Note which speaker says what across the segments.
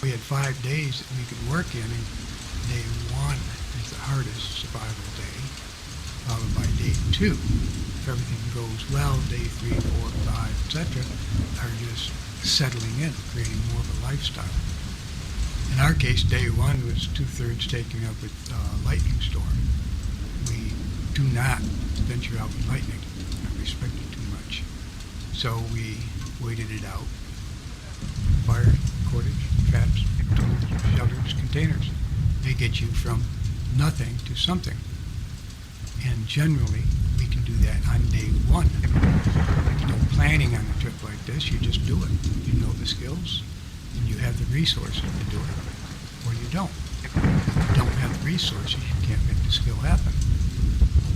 Speaker 1: We had 5 days that we could work in, and day 1 is the hardest survival day, followed by day 2. If everything goes well, day 3, 4, 5, etc., are just settling in, creating more of a lifestyle. In our case, day 1 was 2/3 taken up with lightning storm. We do not venture out with lightning. I respect it too much. So we waited it out. Fire, cordage, traps, tools, shelters, containers. They get you from nothing to something. And generally, we can do that on day 1. There's no planning on a trip like this. You just do it. You know the skills, and you have the resources to do it, or you don't. If you don't have the resources, you can't make the skill happen.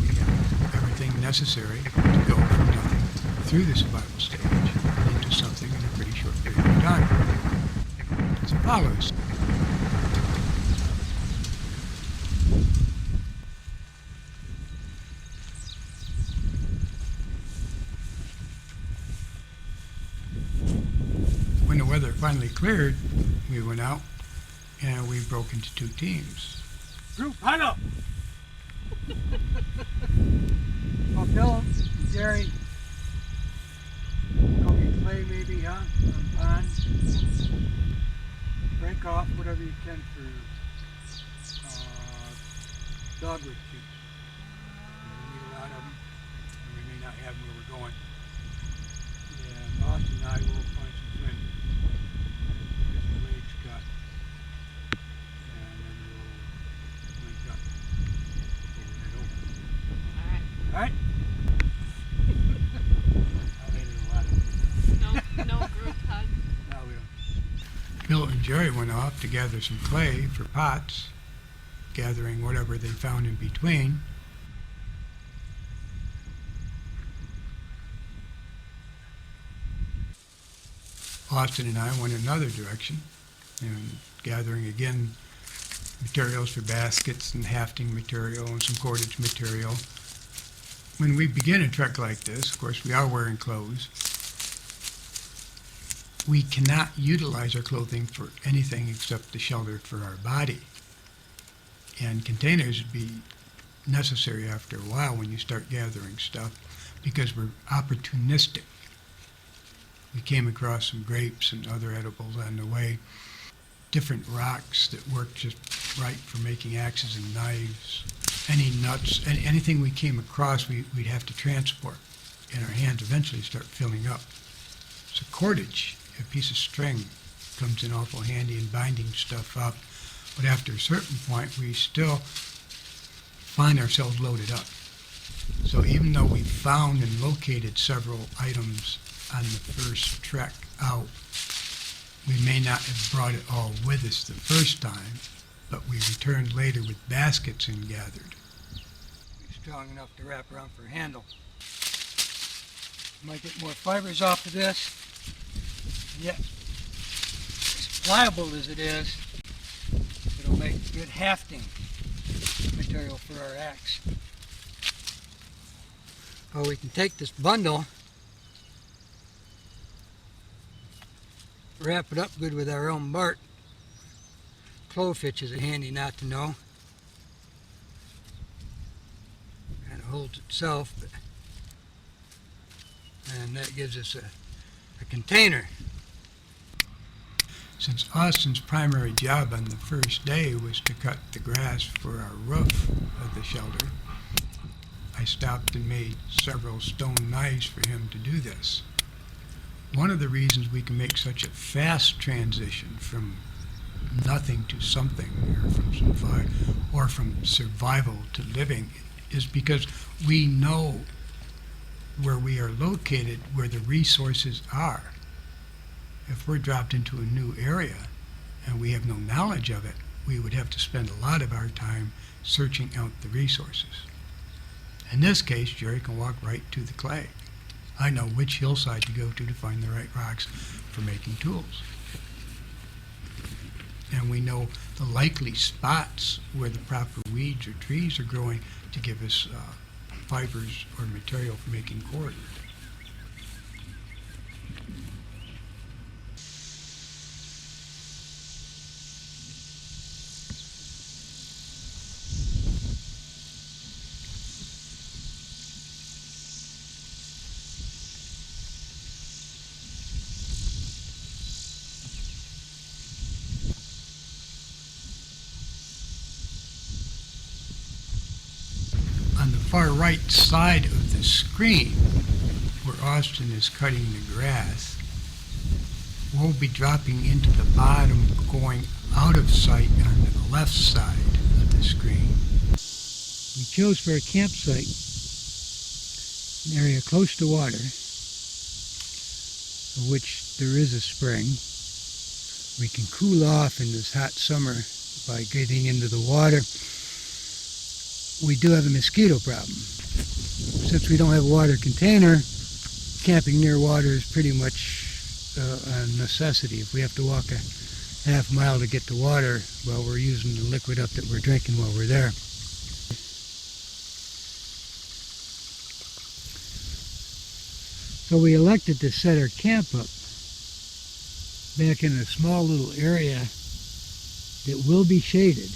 Speaker 1: We have everything necessary to go from nothing through the survival stage into something in a pretty short period of time. So follow us. When the weather finally cleared, we went out and we broke into 2 teams.
Speaker 2: Group, hunt up! Well, Bill and Jerry, go get clay maybe, huh? From pond. Break off whatever you can for dogwood shoots. We need a lot of them, and we may not have them where we're going. Yeah, Austin and I will find some wind. Get the legs cut. And then we'll link up before we head over. Alright? I'll hit it a lot.
Speaker 3: No group hug.
Speaker 2: No, we don't.
Speaker 1: Bill and Jerry went off to gather some clay for pots, gathering whatever they found in between. Austin and I went another direction, and gathering again materials for baskets and hafting material and some cordage material. When we begin a trek like this, of course we are wearing clothes. We cannot utilize our clothing for anything except the shelter for our body. And containers would be necessary after a while when you start gathering stuff, because we're opportunistic. We came across some grapes and other edibles on the way, different rocks that work just right for making axes and knives, any nuts, anything we came across we'd have to transport, and our hands eventually start filling up. So cordage, a piece of string, comes in awful handy in binding stuff up, but after a certain point we still find ourselves loaded up. So even though we found and located several items on the first trek out, we may not have brought it all with us the first time, but we returned later with baskets and gathered.
Speaker 2: Be strong enough to wrap around for a handle. Might get more fibers off of this, and yet, as pliable as it is, it'll make good hafting material for our axe. Or we can take this bundle, wrap it up good with our own bark. Clove hitch is a handy knot to know. Kind of holds itself, and that gives us a container.
Speaker 1: Since Austin's primary job on the first day was to cut the grass for our roof of the shelter, I stopped and made several stone knives for him to do this. One of the reasons we can make such a fast transition from nothing to something, or from survival to living, is because we know where we are located, where the resources are. If we're dropped into a new area and we have no knowledge of it, we would have to spend a lot of our time searching out the resources. In this case, Jerry can walk right to the clay. I know which hillside to go to find the right rocks for making tools. And we know the likely spots where the proper weeds or trees are growing to give us fibers or material for making cord. far right side of the screen, where Austin is cutting the grass, we'll be dropping into the bottom, going out of sight on the left side of the screen. We chose for a campsite an area close to water, of which there is a spring. We can cool off in this hot summer by getting into the water. We do have a mosquito problem. Since we don't have a water container, camping near water is pretty much a necessity. If we have to walk a half mile to get to water, well, we're using the liquid up that we're drinking while we're there. So we elected to set our camp up back in a small little area that will be shaded.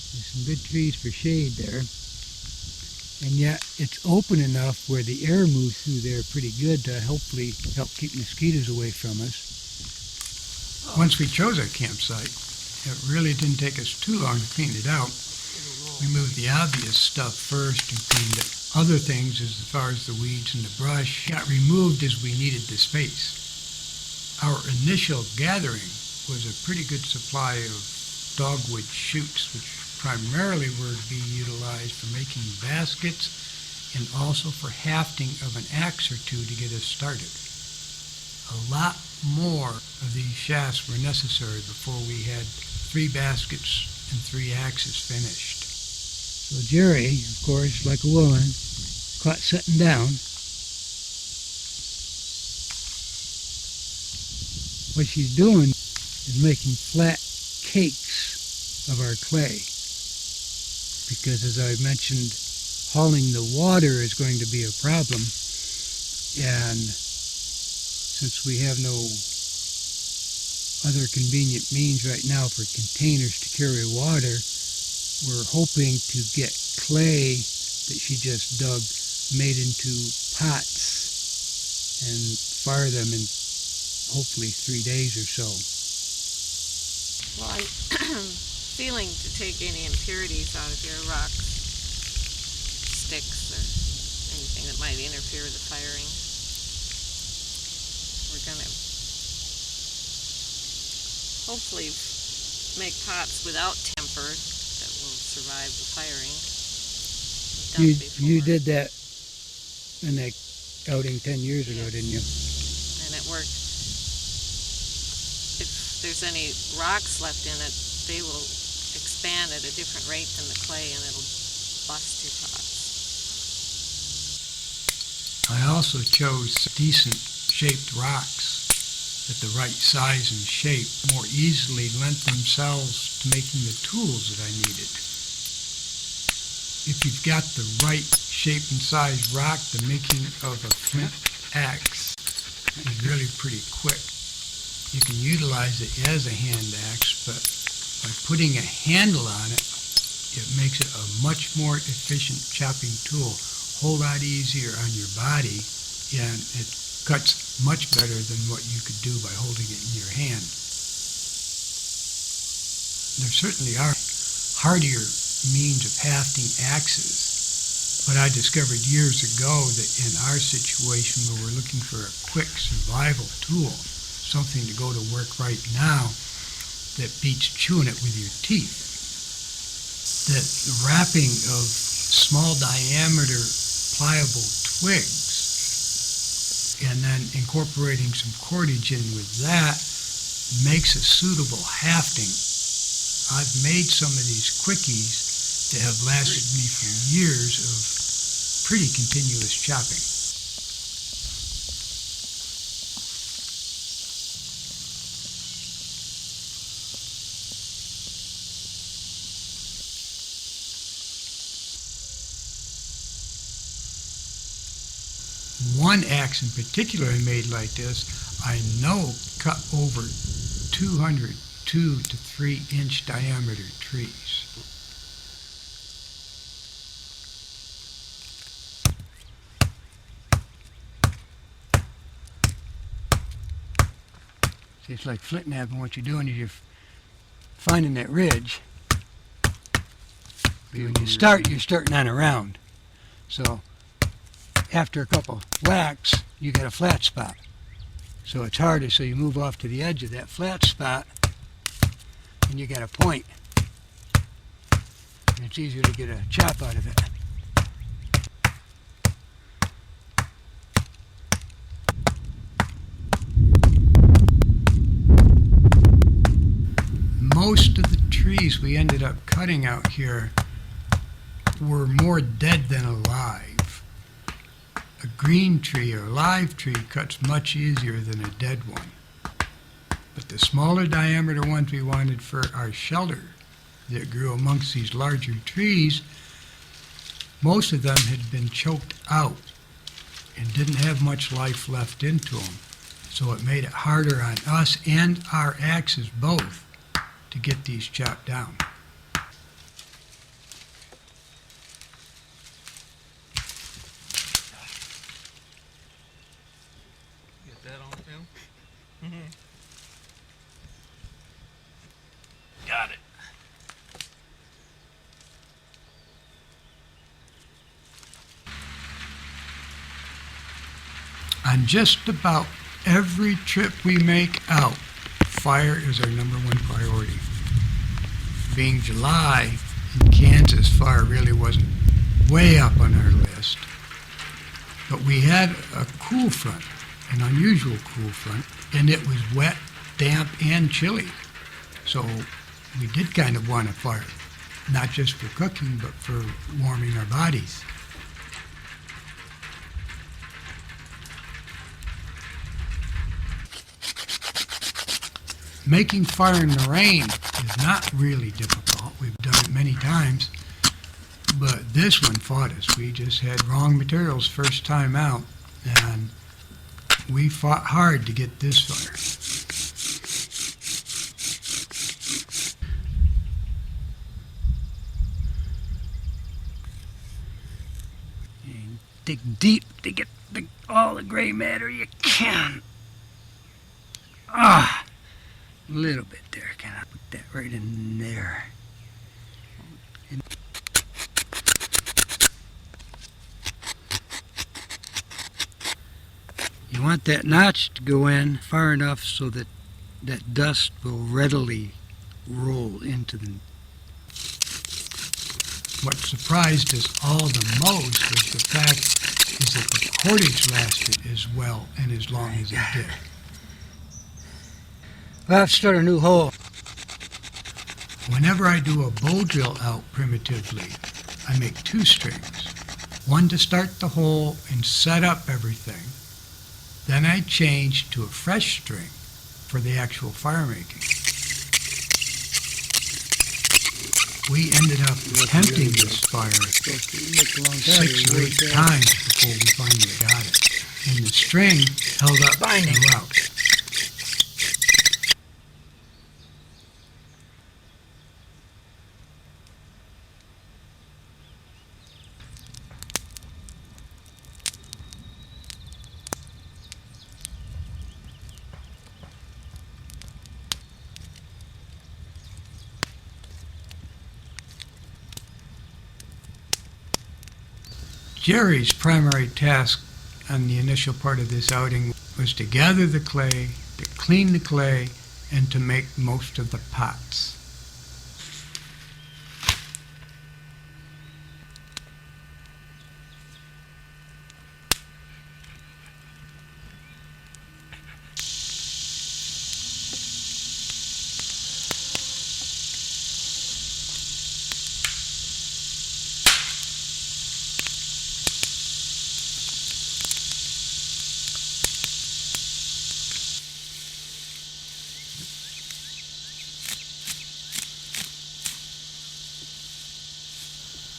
Speaker 1: There's some good trees for shade there. And yet it's open enough where the air moves through there pretty good to hopefully help keep mosquitoes away from us. Once we chose our campsite, it really didn't take us too long to clean it out. We moved the obvious stuff first and cleaned it. Other things, as far as the weeds and the brush, got removed as we needed the space. Our initial gathering was a pretty good supply of dogwood shoots, which primarily were to be utilized for making baskets and also for hafting of an axe or two to get us started. A lot more of these shafts were necessary before we had 3 baskets and 3 axes finished. So Jerry, of course, like a woman, caught sitting down. What she's doing is making flat cakes of our clay. Because as I mentioned, hauling the water is going to be a problem. And since we have no other convenient means right now for containers to carry water, we're hoping to get clay that she just dug made into pots and fire them in hopefully 3 days or so.
Speaker 3: Well, I'm feeling to take any impurities out of your rocks, sticks, or anything that might interfere with the firing. We're going to hopefully make pots without temper that will survive the firing.
Speaker 1: You did that in that outing 10 years ago, didn't you?
Speaker 3: And it worked. If there's any rocks left in it, they will expand at a different rate than the clay, and it'll bust your pots.
Speaker 1: I also chose decent shaped rocks at the right size and shape, more easily lent themselves to making the tools that I needed. If you've got the right shape and size rock, the making of a flint axe is really pretty quick. You can utilize it as a hand axe, but by putting a handle on it, it makes it a much more efficient chopping tool, a whole lot easier on your body, and it cuts much better than what you could do by holding it in your hand. There certainly are hardier means of hafting axes, but I discovered years ago that in our situation where we're looking for a quick survival tool, something to go to work right now that beats chewing it with your teeth, that the wrapping of small diameter pliable twigs and then incorporating some cordage in with that makes a suitable hafting. I've made some of these quickies that have lasted me for years of pretty continuous chopping. One axe in particular I made like this, I know cut over 202 to 3 inch diameter trees. See, it's like flint knapping. What you're doing is you're finding that ridge When you start, you're starting on a round. So after a couple whacks, you get a flat spot. So it's harder, so you move off to the edge of that flat spot and you get a point. And it's easier to get a chop out of it. Most of the trees we ended up cutting out here were more dead than alive. A green tree or a live tree cuts much easier than a dead one. But the smaller diameter ones we wanted for our shelter that grew amongst these larger trees, most of them had been choked out and didn't have much life left into them. So it made it harder on us and our axes both to get these chopped down.
Speaker 4: Get that on film? Got it.
Speaker 1: On just about every trip we make out, fire is our number one priority. Being July in Kansas, fire really wasn't way up on our list. But we had a cool front, an unusual cool front, and it was wet, damp, and chilly. So we did kind of want a fire, not just for cooking, but for warming our bodies. Making fire in the rain is not really difficult. We've done it many times, but this one fought us. We just had wrong materials first time out, and we fought hard to get this fire. And dig deep to get all the gray matter you can. A little bit there. Can I put that right in there? And you want that notch to go in far enough so that that dust will readily roll into the... What surprised us all the most was the fact is that the cordage lasted as well and as long as it did. Well, I've started a new hole. Whenever I do a bow drill out primitively, I make two strings. One to start the hole and set up everything. Then I change to a fresh string for the actual fire making. We ended up attempting this fire 6 or 8 times before we finally got it. And the string held up throughout. Jerry's primary task on the initial part of this outing was to gather the clay, to clean the clay, and to make most of the pots.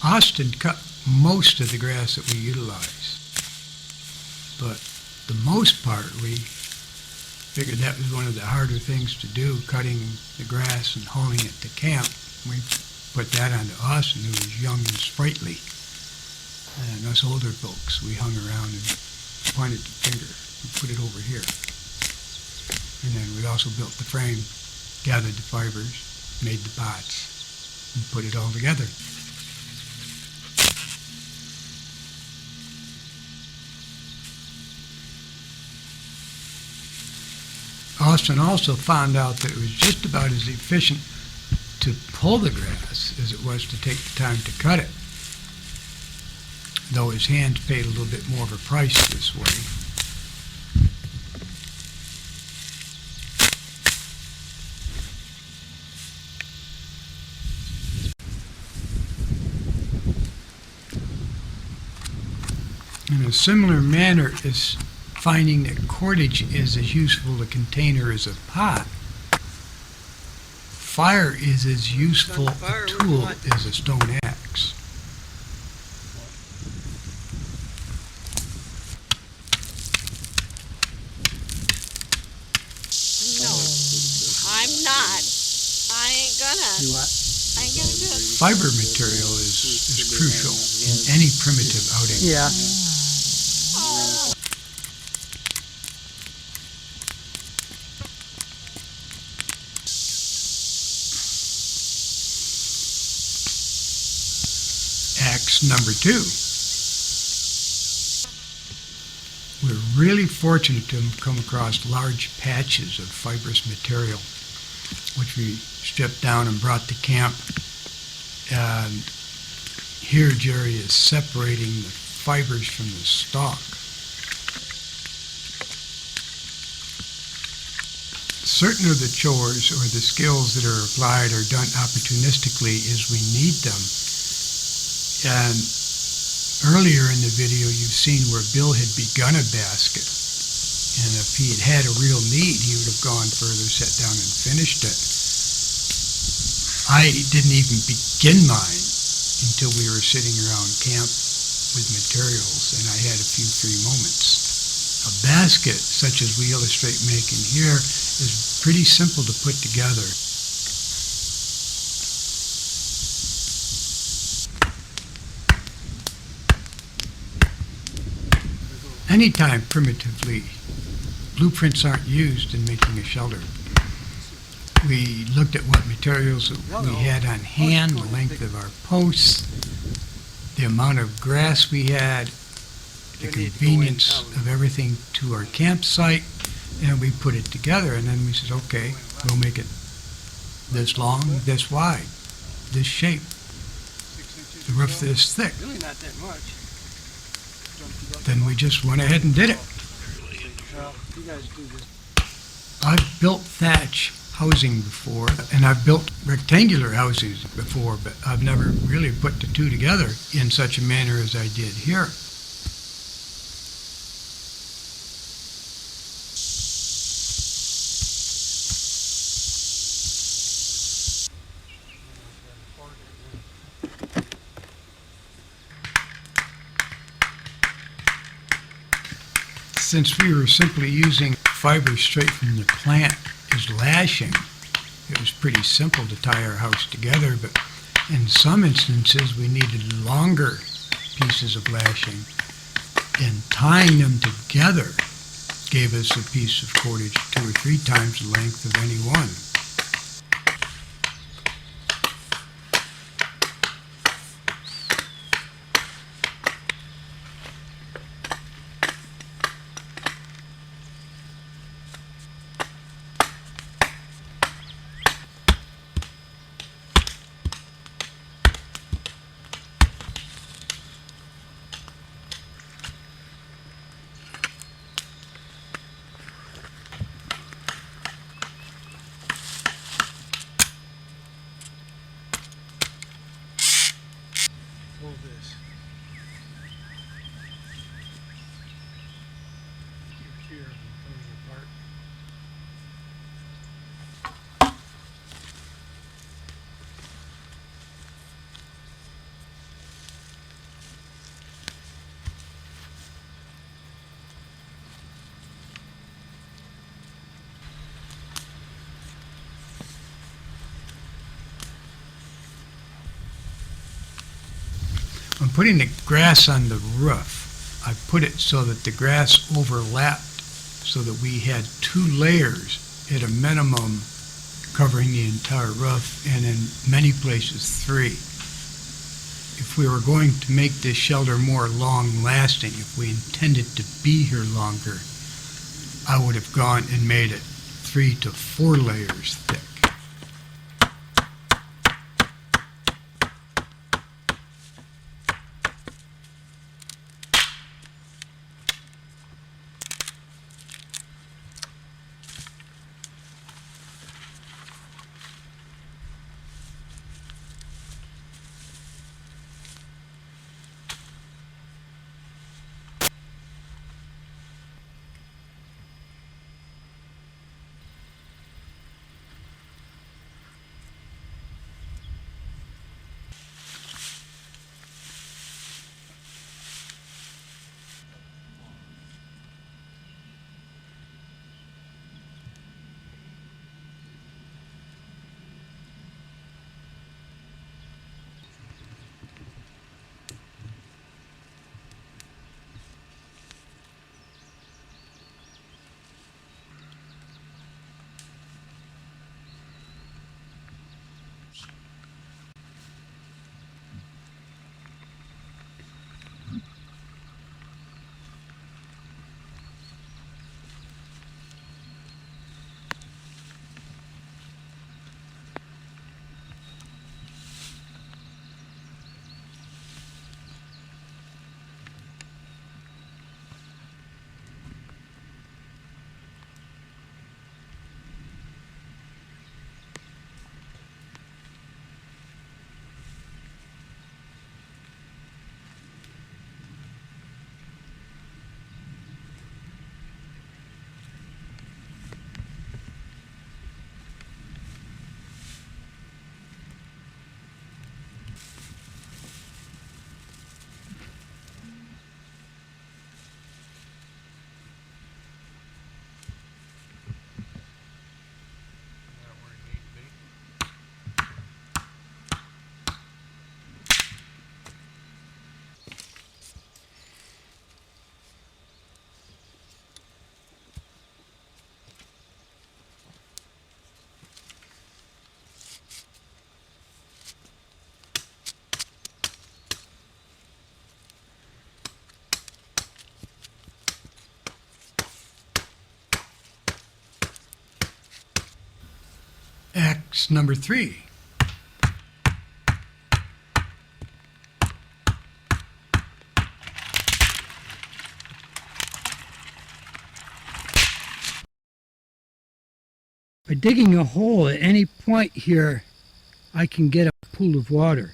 Speaker 1: Austin cut most of the grass that we utilized, but the most part we figured that was one of the harder things to do, cutting the grass and hauling it to camp. We put that onto Austin, who was young and sprightly, and us older folks, we hung around and pointed the finger and put it over here. And then we also built the frame, gathered the fibers, made the pots, and put it all together. Austin also found out that it was just about as efficient to pull the grass as it was to take the time to cut it, though his hands paid a little bit more of a price this way. In a similar manner as finding that cordage is as useful a container as a pot, fire is as useful a tool as a stone axe.
Speaker 3: No, I'm not. I ain't gonna.
Speaker 2: You what?
Speaker 3: I ain't gonna do it.
Speaker 1: Fiber material is crucial in any primitive outing.
Speaker 2: Yeah.
Speaker 1: Axe number 2. We're really fortunate to have come across large patches of fibrous material, which we stripped down and brought to camp. And here Jerry is separating the fibers from the stalk. Certain of the chores or the skills that are applied are done opportunistically as we need them. And earlier in the video you've seen where Bill had begun a basket. And if he had had a real need, he would have gone further, sat down and finished it. I didn't even begin mine until we were sitting around camp with materials and I had a few free moments. A basket, such as we illustrate making here, is pretty simple to put together. Anytime primitively, blueprints aren't used in making a shelter. We looked at what materials we had on hand, the length of our posts, the amount of grass we had, the convenience of everything to our campsite, and we put it together. And then we said, okay, we'll make it this long, this wide, this shape,
Speaker 2: 6 inches.
Speaker 1: the roof this thick.
Speaker 2: Really not that much.
Speaker 1: Then we just went ahead and did it.
Speaker 2: Well, you guys do this.
Speaker 1: I've built thatch housing before, and I've built rectangular houses before, but I've never really put the two together in such a manner as I did here. Since we were simply using fiber straight from the plant as lashing, it was pretty simple to tie our house together, but in some instances we needed longer pieces of lashing, and tying them together gave us a piece of cordage 2 or 3 times the length of any one.
Speaker 2: Hold this. Here, coming apart.
Speaker 1: When putting the grass on the roof, I put it so that the grass overlapped so that we had 2 layers at a minimum covering the entire roof, and in many places 3. If we were going to make this shelter more long-lasting, if we intended to be here longer, I would have gone and made it 3 to 4 layers thick.
Speaker 4: That where it needs to be.
Speaker 1: X number 3.
Speaker 2: By digging a hole at any point here, I can get a pool of water.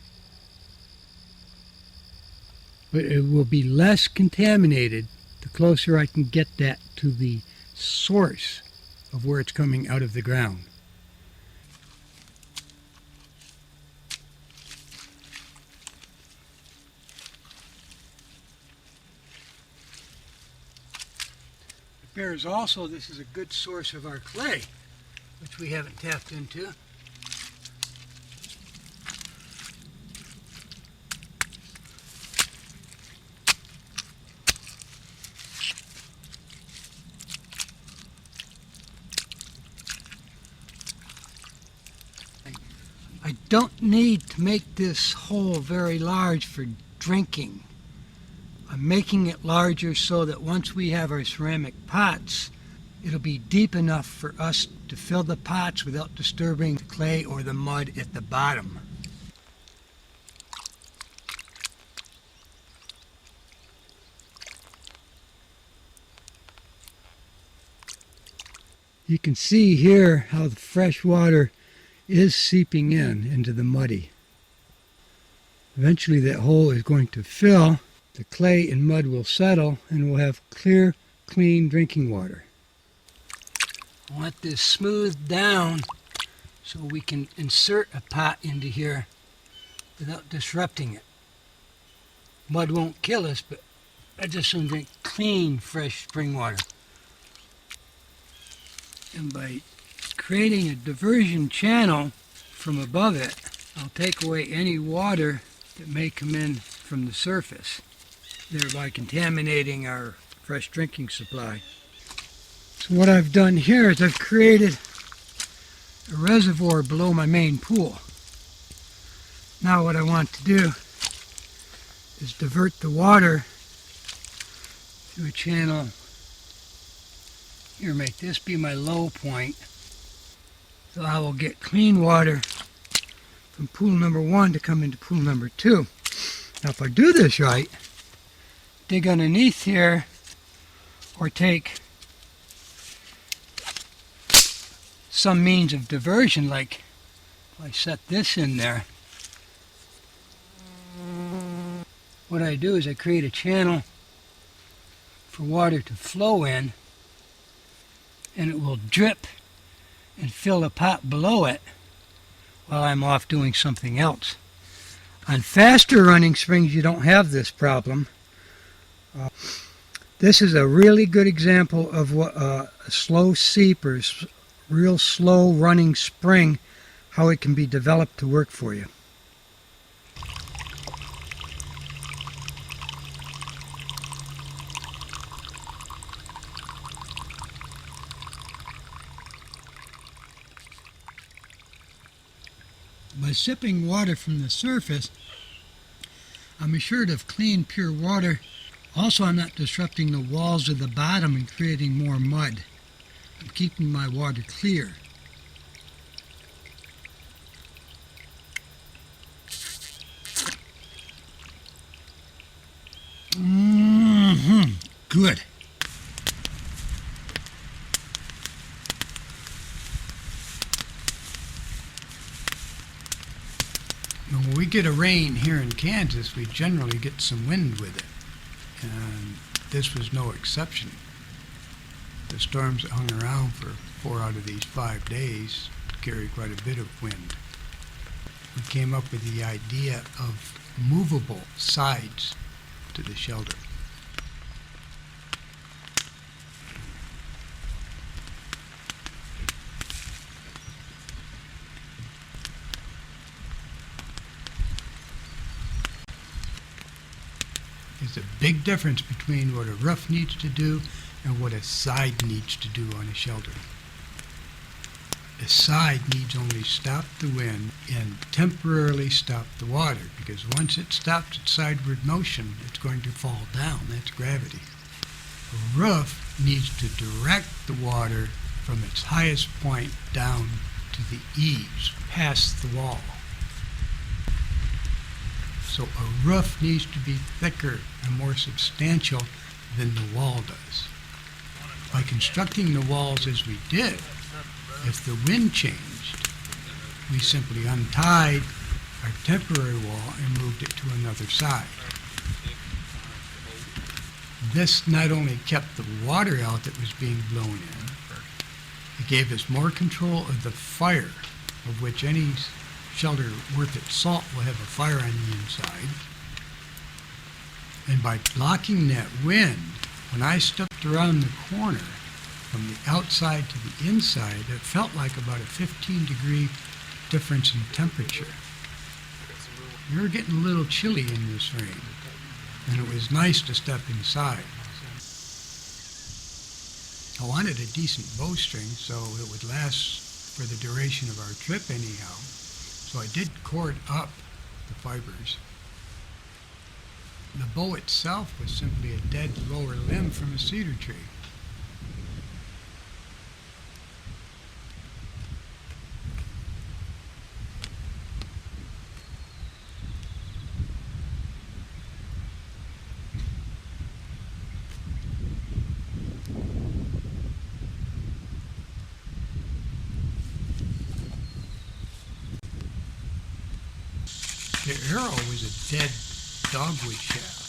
Speaker 2: But it will be less contaminated the closer I can get that to the source of where it's coming out of the ground. It bears also this is a good source of our clay, which we haven't tapped into. I don't need to make this hole very large for drinking. I'm making it larger so that once we have our ceramic pots, it'll be deep enough for us to fill the pots without disturbing the clay or the mud at the bottom. You can see here how the fresh water is seeping into the muddy. Eventually that hole is going to fill, the clay and mud will settle, and we'll have clear, clean drinking water. I want this smoothed down so we can insert a pot into here without disrupting it. Mud won't kill us, but I just want to drink clean, fresh spring water. And by creating a diversion channel from above it, I'll take away any water that may come in from the surface, thereby contaminating our fresh drinking supply. So what I've done here is I've created a reservoir below my main pool. Now what I want to do is divert the water through a channel Here, make this be my low point. So I will get clean water from pool number 1 to come into pool number 2. Now if I do this right, dig underneath here or take some means of diversion, like if I set this in there, what I do is I create a channel for water to flow in, and it will drip and fill the pot below it while I'm off doing something else. On faster running springs, you don't have this problem. This is a really good example of what a slow seep or real slow running spring, how it can be developed to work for you. By sipping water from the surface, I'm assured of clean, pure water. Also, I'm not disrupting the walls of the bottom and creating more mud. I'm keeping my water clear. Good.
Speaker 1: When we get a rain here in Kansas, we generally get some wind with it, and this was no exception. The storms that hung around for 4 out of these 5 days carried quite a bit of wind. We came up with the idea of movable sides to the shelter. There's a big difference between what a roof needs to do and what a side needs to do on a shelter. The side needs only stop the wind and temporarily stop the water, because once it stops its sideward motion, it's going to fall down. That's gravity. A roof needs to direct the water from its highest point down to the eaves, past the wall. So a roof needs to be thicker and more substantial than the wall does. By constructing the walls as we did, if the wind changed, we simply untied our temporary wall and moved it to another side. This not only kept the water out that was being blown in, it gave us more control of the fire, of which any shelter worth its salt will have a fire on the inside. And by blocking that wind, when I stepped around the corner from the outside to the inside, it felt like about a 15-degree difference in temperature. We were getting a little chilly in this rain, and it was nice to step inside. I wanted a decent bowstring so it would last for the duration of our trip anyhow. So I did cord up the fibers. The bow itself was simply a dead lower limb from a cedar tree. The arrow was a dead dogwood shaft.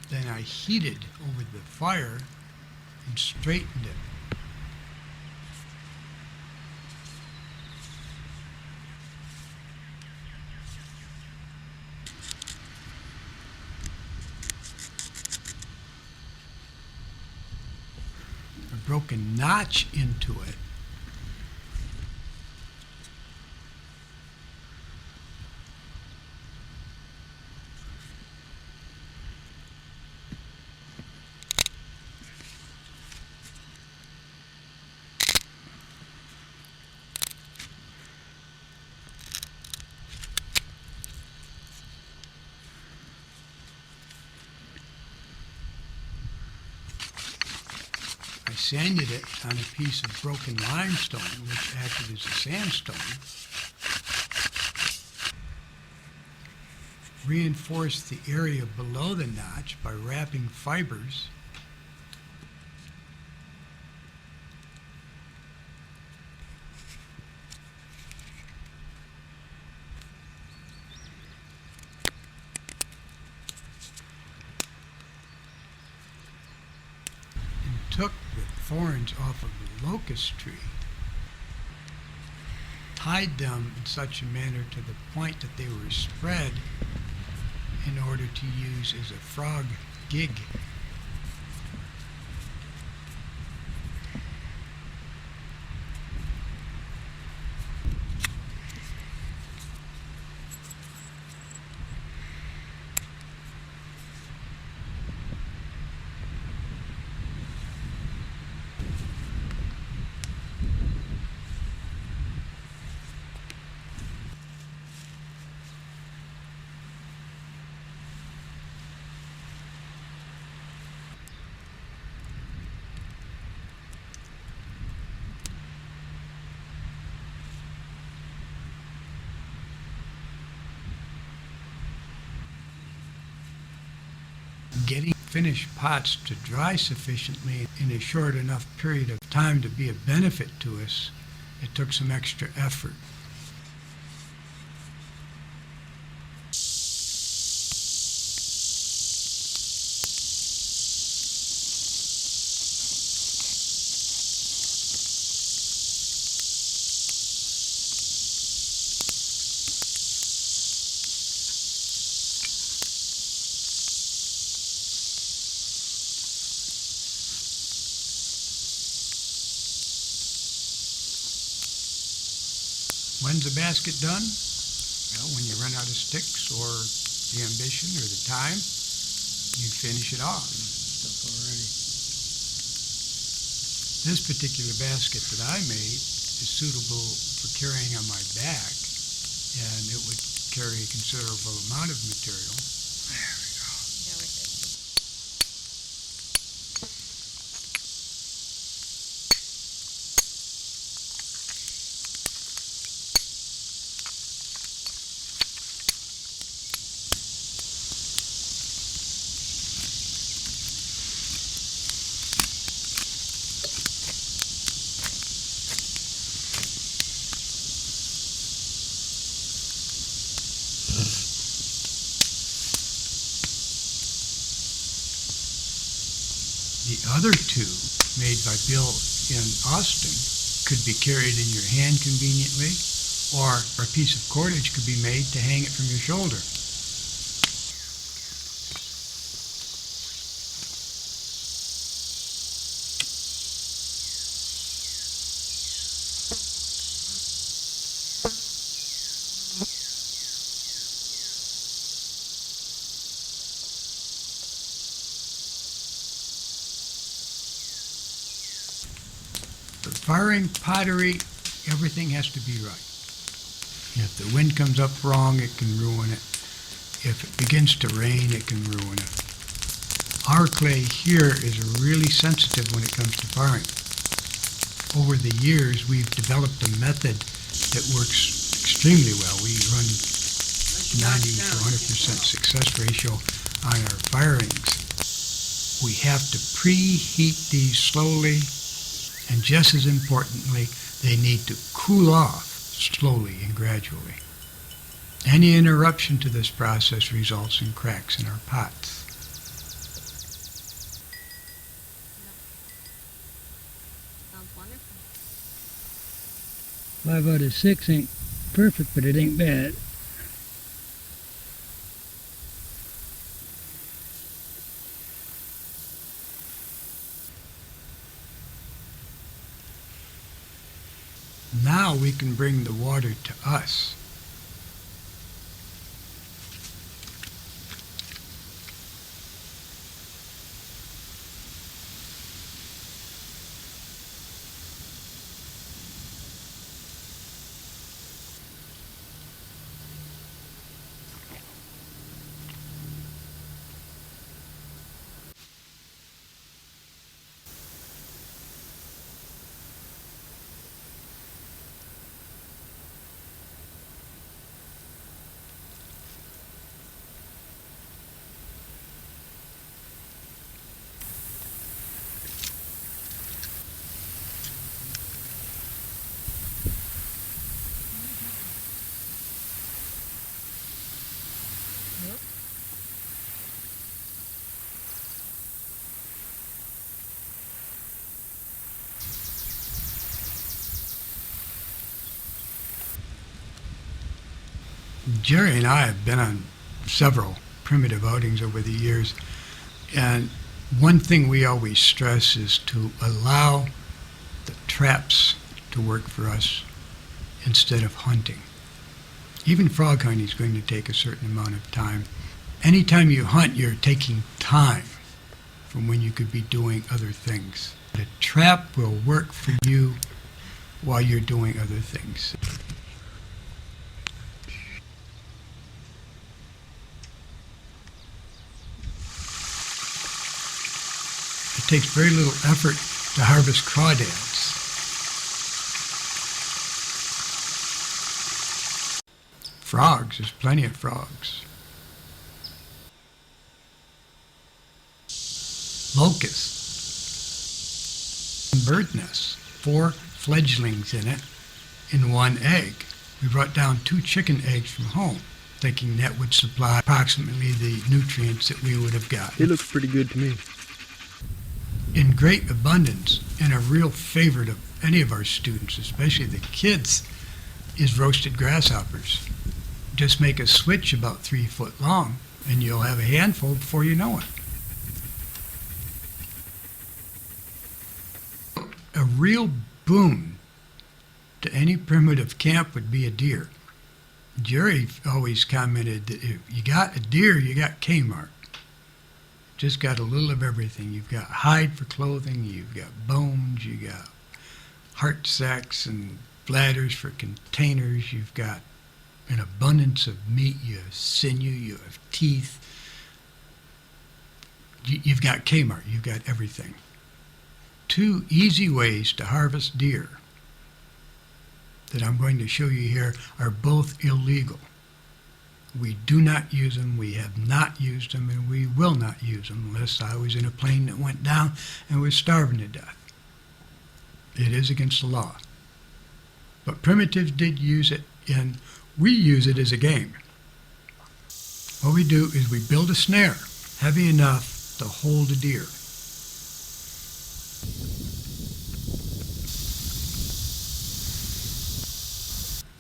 Speaker 1: Then I heated over the fire and straightened it. I broke a notch into it sanded it on a piece of broken limestone, which acted as a sandstone. Reinforced the area below the notch by wrapping fibers. Took the thorns off of the locust tree, tied them in such a manner to the point that they were spread in order to use as a frog gig. Getting finished pots to dry sufficiently in a short enough period of time to be a benefit to us, it took some extra effort. When's the basket done? Well, when you run out of sticks or the ambition or the time, you finish it off.
Speaker 2: Stuff already.
Speaker 1: This particular basket that I made is suitable for carrying on my back, and it would carry a considerable amount of material.
Speaker 2: There we go.
Speaker 3: Yeah, we did.
Speaker 1: The other two, made by Bill in Austin, could be carried in your hand conveniently, or a piece of cordage could be made to hang it from your shoulder. For firing pottery, everything has to be right. If the wind comes up wrong, it can ruin it. If it begins to rain, it can ruin it. Our clay here is really sensitive when it comes to firing. Over the years, we've developed a method that works extremely well. We run 90 to 100% success ratio on our firings. We have to preheat these slowly, and just as importantly, they need to cool off slowly and gradually. Any interruption to this process results in cracks in our pots.
Speaker 3: Sounds wonderful.
Speaker 2: 5 out of 6 ain't perfect, but it ain't bad.
Speaker 1: Now we can bring the water to us. Jerry and I have been on several primitive outings over the years, and one thing we always stress is to allow the traps to work for us instead of hunting. Even frog hunting is going to take a certain amount of time. Anytime you hunt, you're taking time from when you could be doing other things. The trap will work for you while you're doing other things. It takes very little effort to harvest crawdads. Frogs, there's plenty of frogs. Locusts. Bird nests. 4 fledglings in it in 1 egg. We brought down 2 chicken eggs from home, thinking that would supply approximately the nutrients that we would have gotten.
Speaker 5: It looks pretty good to me.
Speaker 1: In great abundance, and a real favorite of any of our students, especially the kids, is roasted grasshoppers. Just make a switch about 3 foot long, and you'll have a handful before you know it. A real boon to any primitive camp would be a deer. Jerry always commented that if you got a deer, you got Kmart. Just got a little of everything. You've got hide for clothing, you've got bones, you got heart sacks and bladders for containers, you've got an abundance of meat, you have sinew, you have teeth. You've got Kmart, you've got everything. 2 easy ways to harvest deer that I'm going to show you here are both illegal. We do not use them, we have not used them, and we will not use them unless I was in a plane that went down and was starving to death. It is against the law. But primitives did use it, and we use it as a game. What we do is we build a snare heavy enough to hold a deer.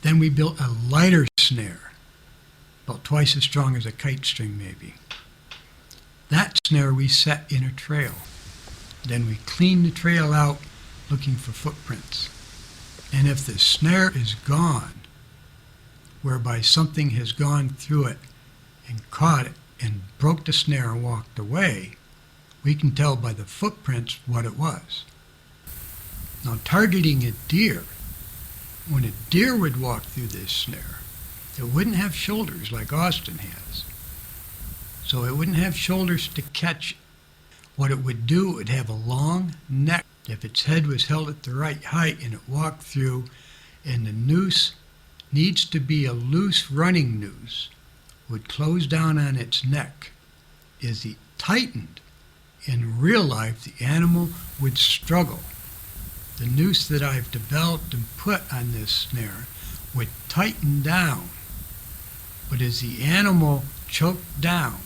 Speaker 1: Then we built a lighter snare, about twice as strong as a kite string maybe. That snare we set in a trail. Then we clean the trail out looking for footprints. And if the snare is gone, whereby something has gone through it and caught it and broke the snare and walked away, we can tell by the footprints what it was. Now, targeting a deer, when a deer would walk through this snare, it wouldn't have shoulders like Austin has. So it wouldn't have shoulders to catch. What it would do, it would have a long neck. If its head was held at the right height and it walked through, and the noose needs to be a loose running noose, would close down on its neck. As it tightened, in real life, the animal would struggle. The noose that I've developed and put on this snare would tighten down. But as the animal choked down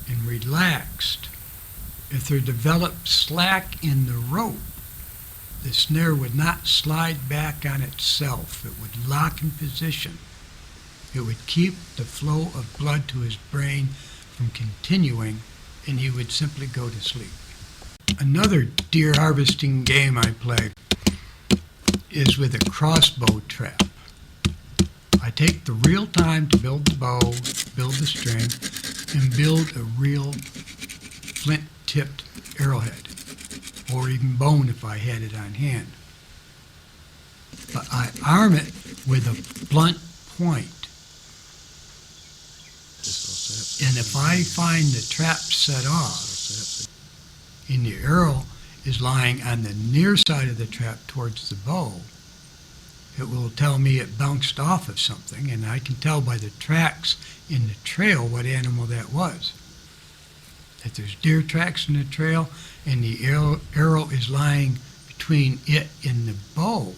Speaker 1: and relaxed, if there developed slack in the rope, the snare would not slide back on itself. It would lock in position. It would keep the flow of blood to his brain from continuing, and he would simply go to sleep. Another deer harvesting game I play is with a crossbow trap. I take the real time to build the bow, build the string, and build a real flint-tipped arrowhead, or even bone if I had it on hand. But I arm it with a blunt point. And if I find the trap set off, and the arrow is lying on the near side of the trap towards the bow, it will tell me it bounced off of something, and I can tell by the tracks in the trail what animal that was. If there's deer tracks in the trail and the arrow is lying between it and the bow,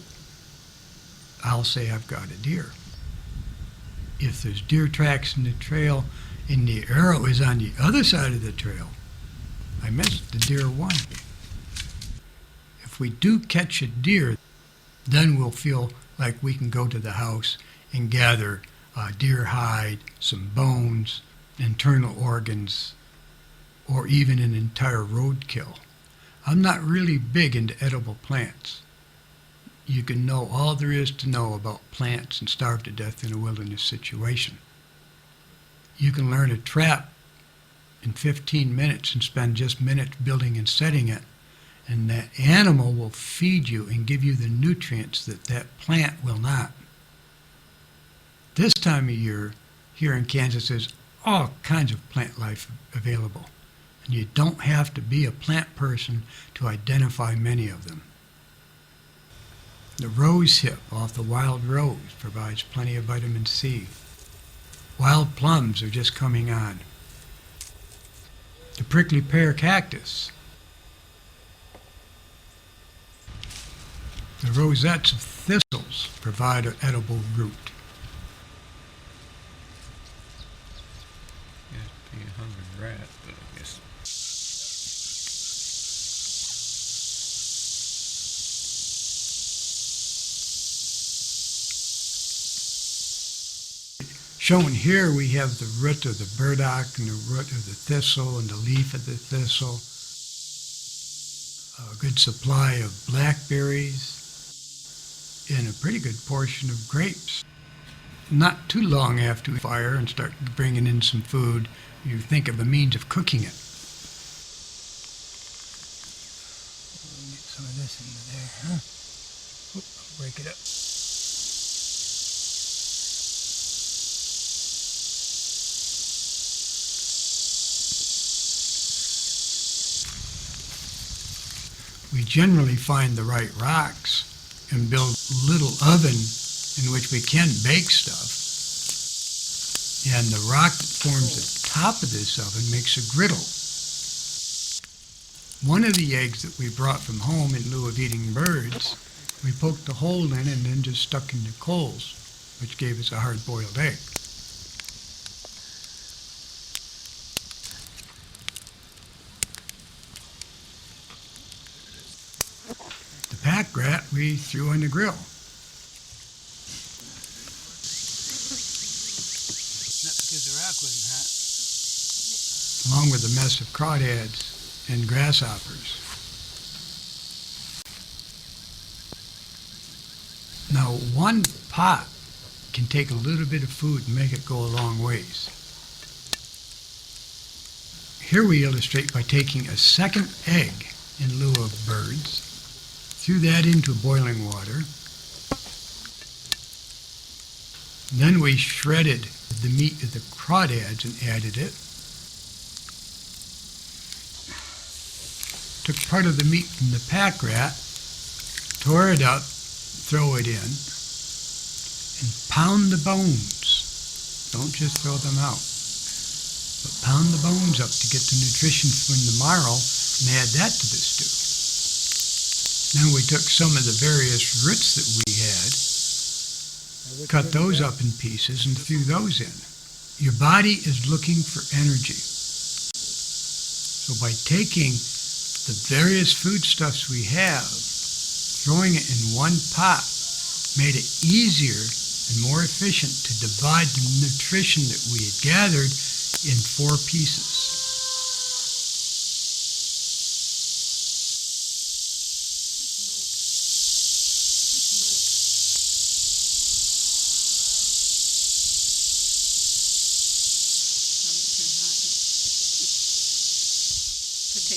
Speaker 1: I'll say I've got a deer. If there's deer tracks in the trail and the arrow is on the other side of the trail, I missed. The deer won. If we do catch a deer, then we'll feel like we can go to the house and gather deer hide, some bones, internal organs, or even an entire roadkill. I'm not really big into edible plants. You can know all there is to know about plants and starve to death in a wilderness situation. You can learn a trap in 15 minutes and spend just minutes building and setting it, and that animal will feed you and give you the nutrients that that plant will not. This time of year, here in Kansas, there's all kinds of plant life available, and you don't have to be a plant person to identify many of them. The rose hip off the wild rose provides plenty of vitamin C. Wild plums are just coming on. The prickly pear cactus. The rosettes of thistles provide an edible root.
Speaker 4: Yeah, be a hungry rat, but I guess.
Speaker 1: Shown here we have the root of the burdock and the root of the thistle and the leaf of the thistle. A good supply of blackberries and a pretty good portion of grapes. Not too long after we fire and start bringing in some food, you think of a means of cooking it.
Speaker 2: Get some of this into there, huh? Oop, I'll break it up.
Speaker 1: We generally find the right rocks and build a little oven in which we can bake stuff. And the rock that forms the top of this oven makes a griddle. One of the eggs that we brought from home in lieu of eating birds, we poked a hole in and then just stuck in the coals, which gave us a hard-boiled egg. The pack rat we threw on the grill.
Speaker 2: Not because the rock wasn't hot.
Speaker 1: Along with a mess of crawdads and grasshoppers. Now, one pot can take a little bit of food and make it go a long ways. Here we illustrate by taking a second egg in lieu of birds, threw that into boiling water. Then we shredded the meat of the crawdads and added it. Took part of the meat from the pack rat, tore it up, throw it in, and pound the bones. Don't just throw them out, but pound the bones up to get the nutrition from the marrow and add that to the stew. Then we took some of the various roots that we had, cut those up in pieces and threw those in. Your body is looking for energy. So by taking the various foodstuffs we have, throwing it in one pot, made it easier and more efficient to divide the nutrition that we had gathered in 4 pieces.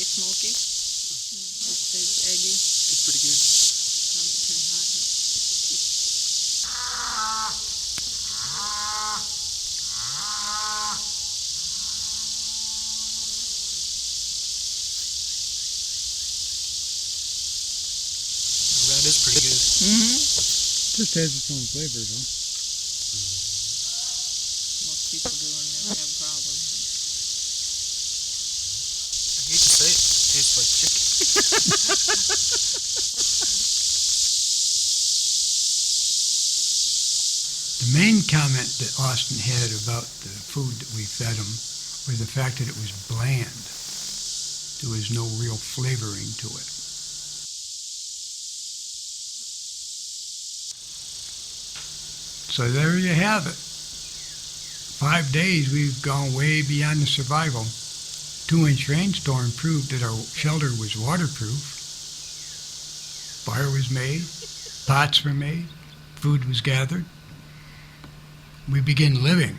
Speaker 3: Smoky. It's eggy.
Speaker 2: It's pretty good.
Speaker 3: Probably pretty hot.
Speaker 2: That is pretty good.
Speaker 3: Mm-hmm.
Speaker 2: Just has its own flavor, though.
Speaker 3: Most people do and never have problems.
Speaker 2: I hate to say it, it tastes like chicken.
Speaker 1: The main comment that Austin had about the food that we fed him was the fact that it was bland. There was no real flavoring to it. So there you have it. 5 days we've gone way beyond the survival. 2-inch rainstorm proved that our shelter was waterproof. Fire was made, pots were made, food was gathered. We begin living.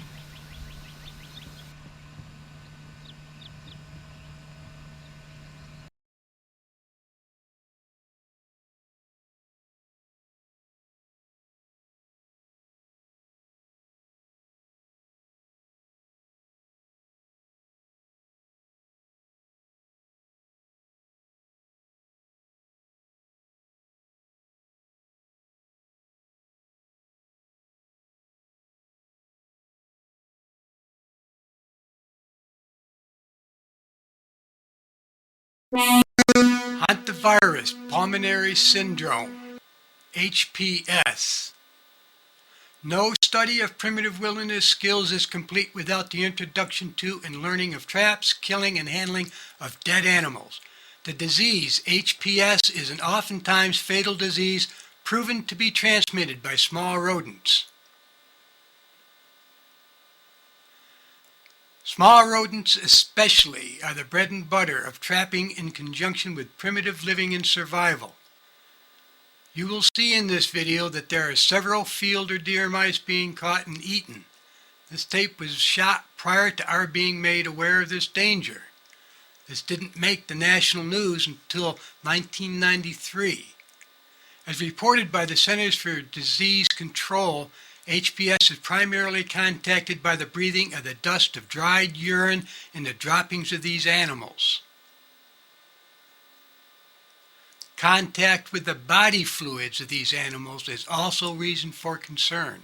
Speaker 1: Hantavirus pulmonary syndrome, HPS. No study of primitive wilderness skills is complete without the introduction to and learning of traps, killing, and handling of dead animals. The disease, HPS, is an oftentimes fatal disease proven to be transmitted by small rodents. Small rodents especially are the bread and butter of trapping in conjunction with primitive living and survival. You will see in this video that there are several field or deer mice being caught and eaten. This tape was shot prior to our being made aware of this danger. This didn't make the national news until 1993. As reported by the Centers for Disease Control, HPS is primarily contacted by the breathing of the dust of dried urine and the droppings of these animals. Contact with the body fluids of these animals is also reason for concern.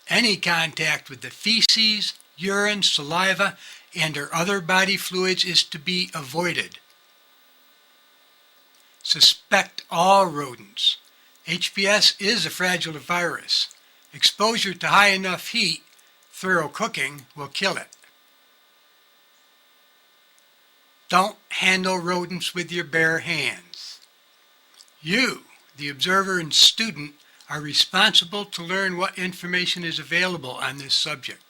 Speaker 1: Any contact with the feces, urine, saliva, and or other body fluids is to be avoided. Suspect all rodents. HPS is a fragile virus. Exposure to high enough heat, thorough cooking, will kill it. Don't handle rodents with your bare hands. You, the observer and student, are responsible to learn what information is available on this subject.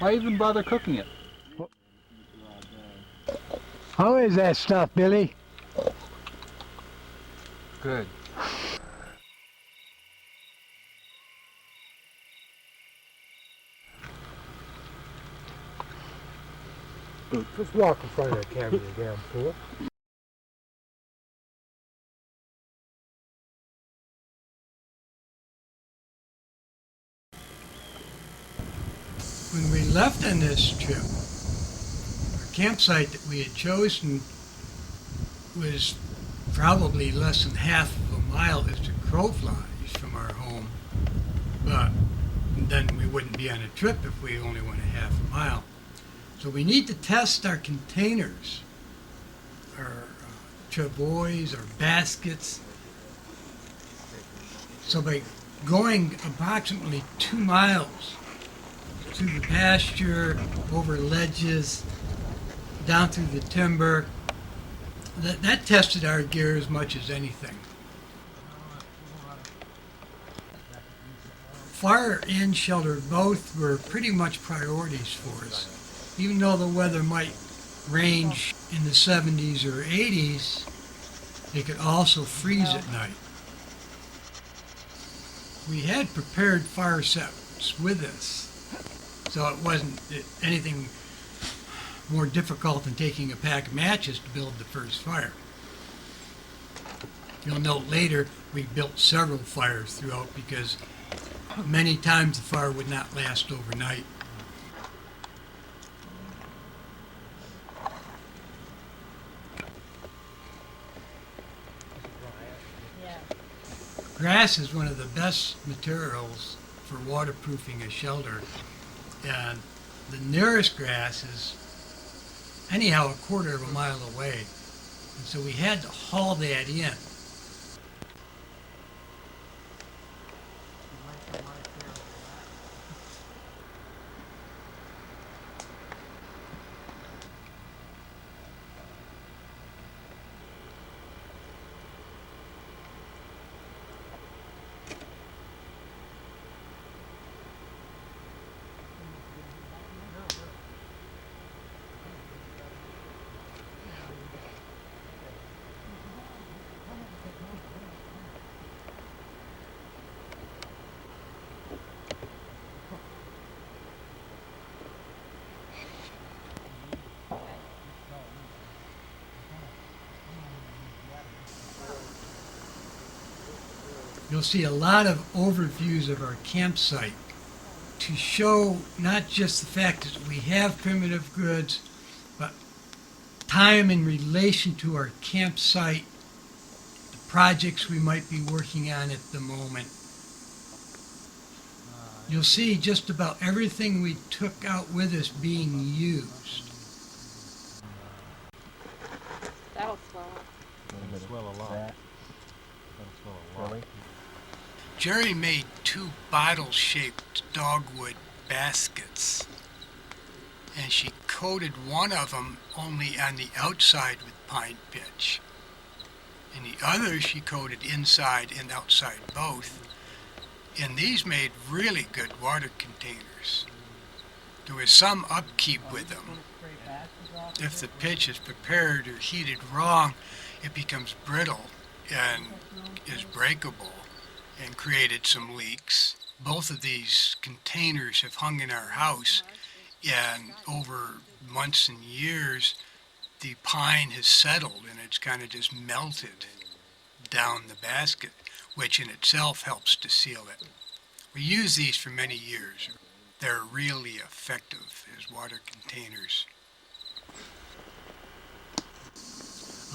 Speaker 2: Why even bother cooking it?
Speaker 1: How is that stuff, Billy?
Speaker 2: Good.
Speaker 1: Just walk in front of that camera, you damn fool. When we left on this trip, our campsite that we had chosen was probably less than half of a mile as the crow flies from our home. But then we wouldn't be on a trip if we only went a half a mile. So we need to test our containers, our travois, our baskets. So by going approximately 2 miles through the pasture, over ledges, down through the timber, that tested our gear as much as anything. Fire and shelter both were pretty much priorities for us. Even though the weather might range in the 70s or 80s, it could also freeze at night. We had prepared fire sets with us, so it wasn't anything more difficult than taking a pack of matches to build the first fire. You'll note later we built several fires throughout because many times the fire would not last overnight. Grass is one of the best materials for waterproofing a shelter, and the nearest grass is anyhow a quarter of a mile away, and so we had to haul that in. You'll see a lot of overviews of our campsite to show not just the fact that we have primitive goods, but time in relation to our campsite, the projects we might be working on at the moment. You'll see just about everything we took out with us being used.
Speaker 3: That'll swell up.
Speaker 5: It'll swell a lot. That'll swell a lot. Really?
Speaker 1: Jerry made 2 bottle-shaped dogwood baskets, and she coated one of them only on the outside with pine pitch, and the other she coated inside and outside both, and these made really good water containers. There was some upkeep with them. If the pitch is prepared or heated wrong, it becomes brittle and is breakable, and created some leaks. Both of these containers have hung in our house, and over months and years the pine has settled and it's kind of just melted down the basket, which in itself helps to seal it. We use these for many years. They're really effective as water containers.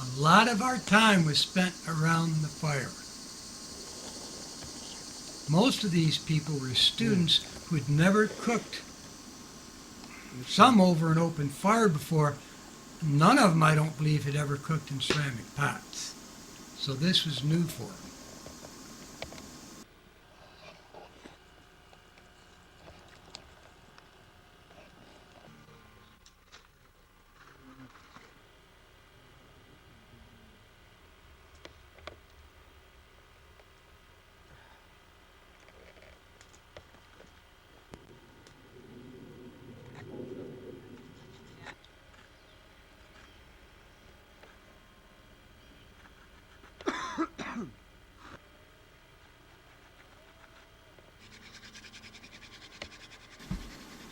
Speaker 1: A lot of our time was spent around the fire. Most of these people were students who had never cooked, some over an open fire before. None of them, I don't believe, had ever cooked in ceramic pots. So this was new for them.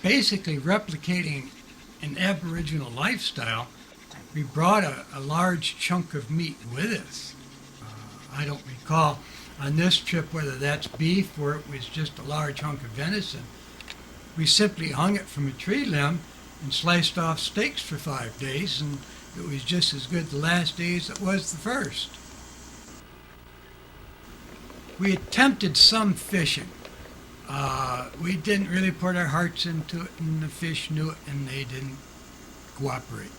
Speaker 1: basically replicating an Aboriginal lifestyle. We brought a large chunk of meat with us. I don't recall on this trip whether that's beef or it was just a large hunk of venison. We simply hung it from a tree limb and sliced off steaks for 5 days, and it was just as good the last day as it was the first. We attempted some fishing. We didn't really put our hearts into it, and the fish knew it, and they didn't cooperate.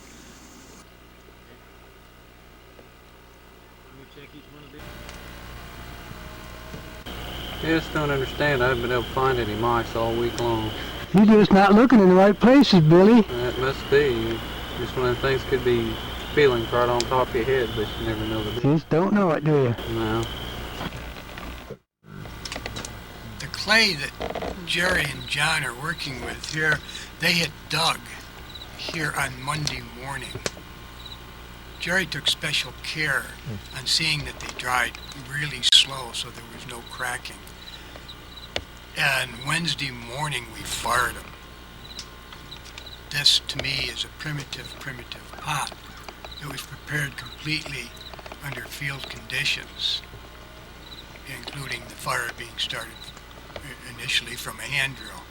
Speaker 4: Just don't understand. I haven't been able to find any mice all week long.
Speaker 2: You're just not looking in the right places, Billy.
Speaker 4: That must be. Just one of the things could be feelings right on top of your head, but you never know the
Speaker 2: Just don't know it, do you?
Speaker 4: No.
Speaker 1: The clay that Jerry and John are working with here, they had dug here on Monday morning. Jerry took special care on seeing that they dried really slow so there was no cracking. And Wednesday morning we fired them. This to me is a primitive pot. It was prepared completely under field conditions, including the fire being started initially from a hand drill.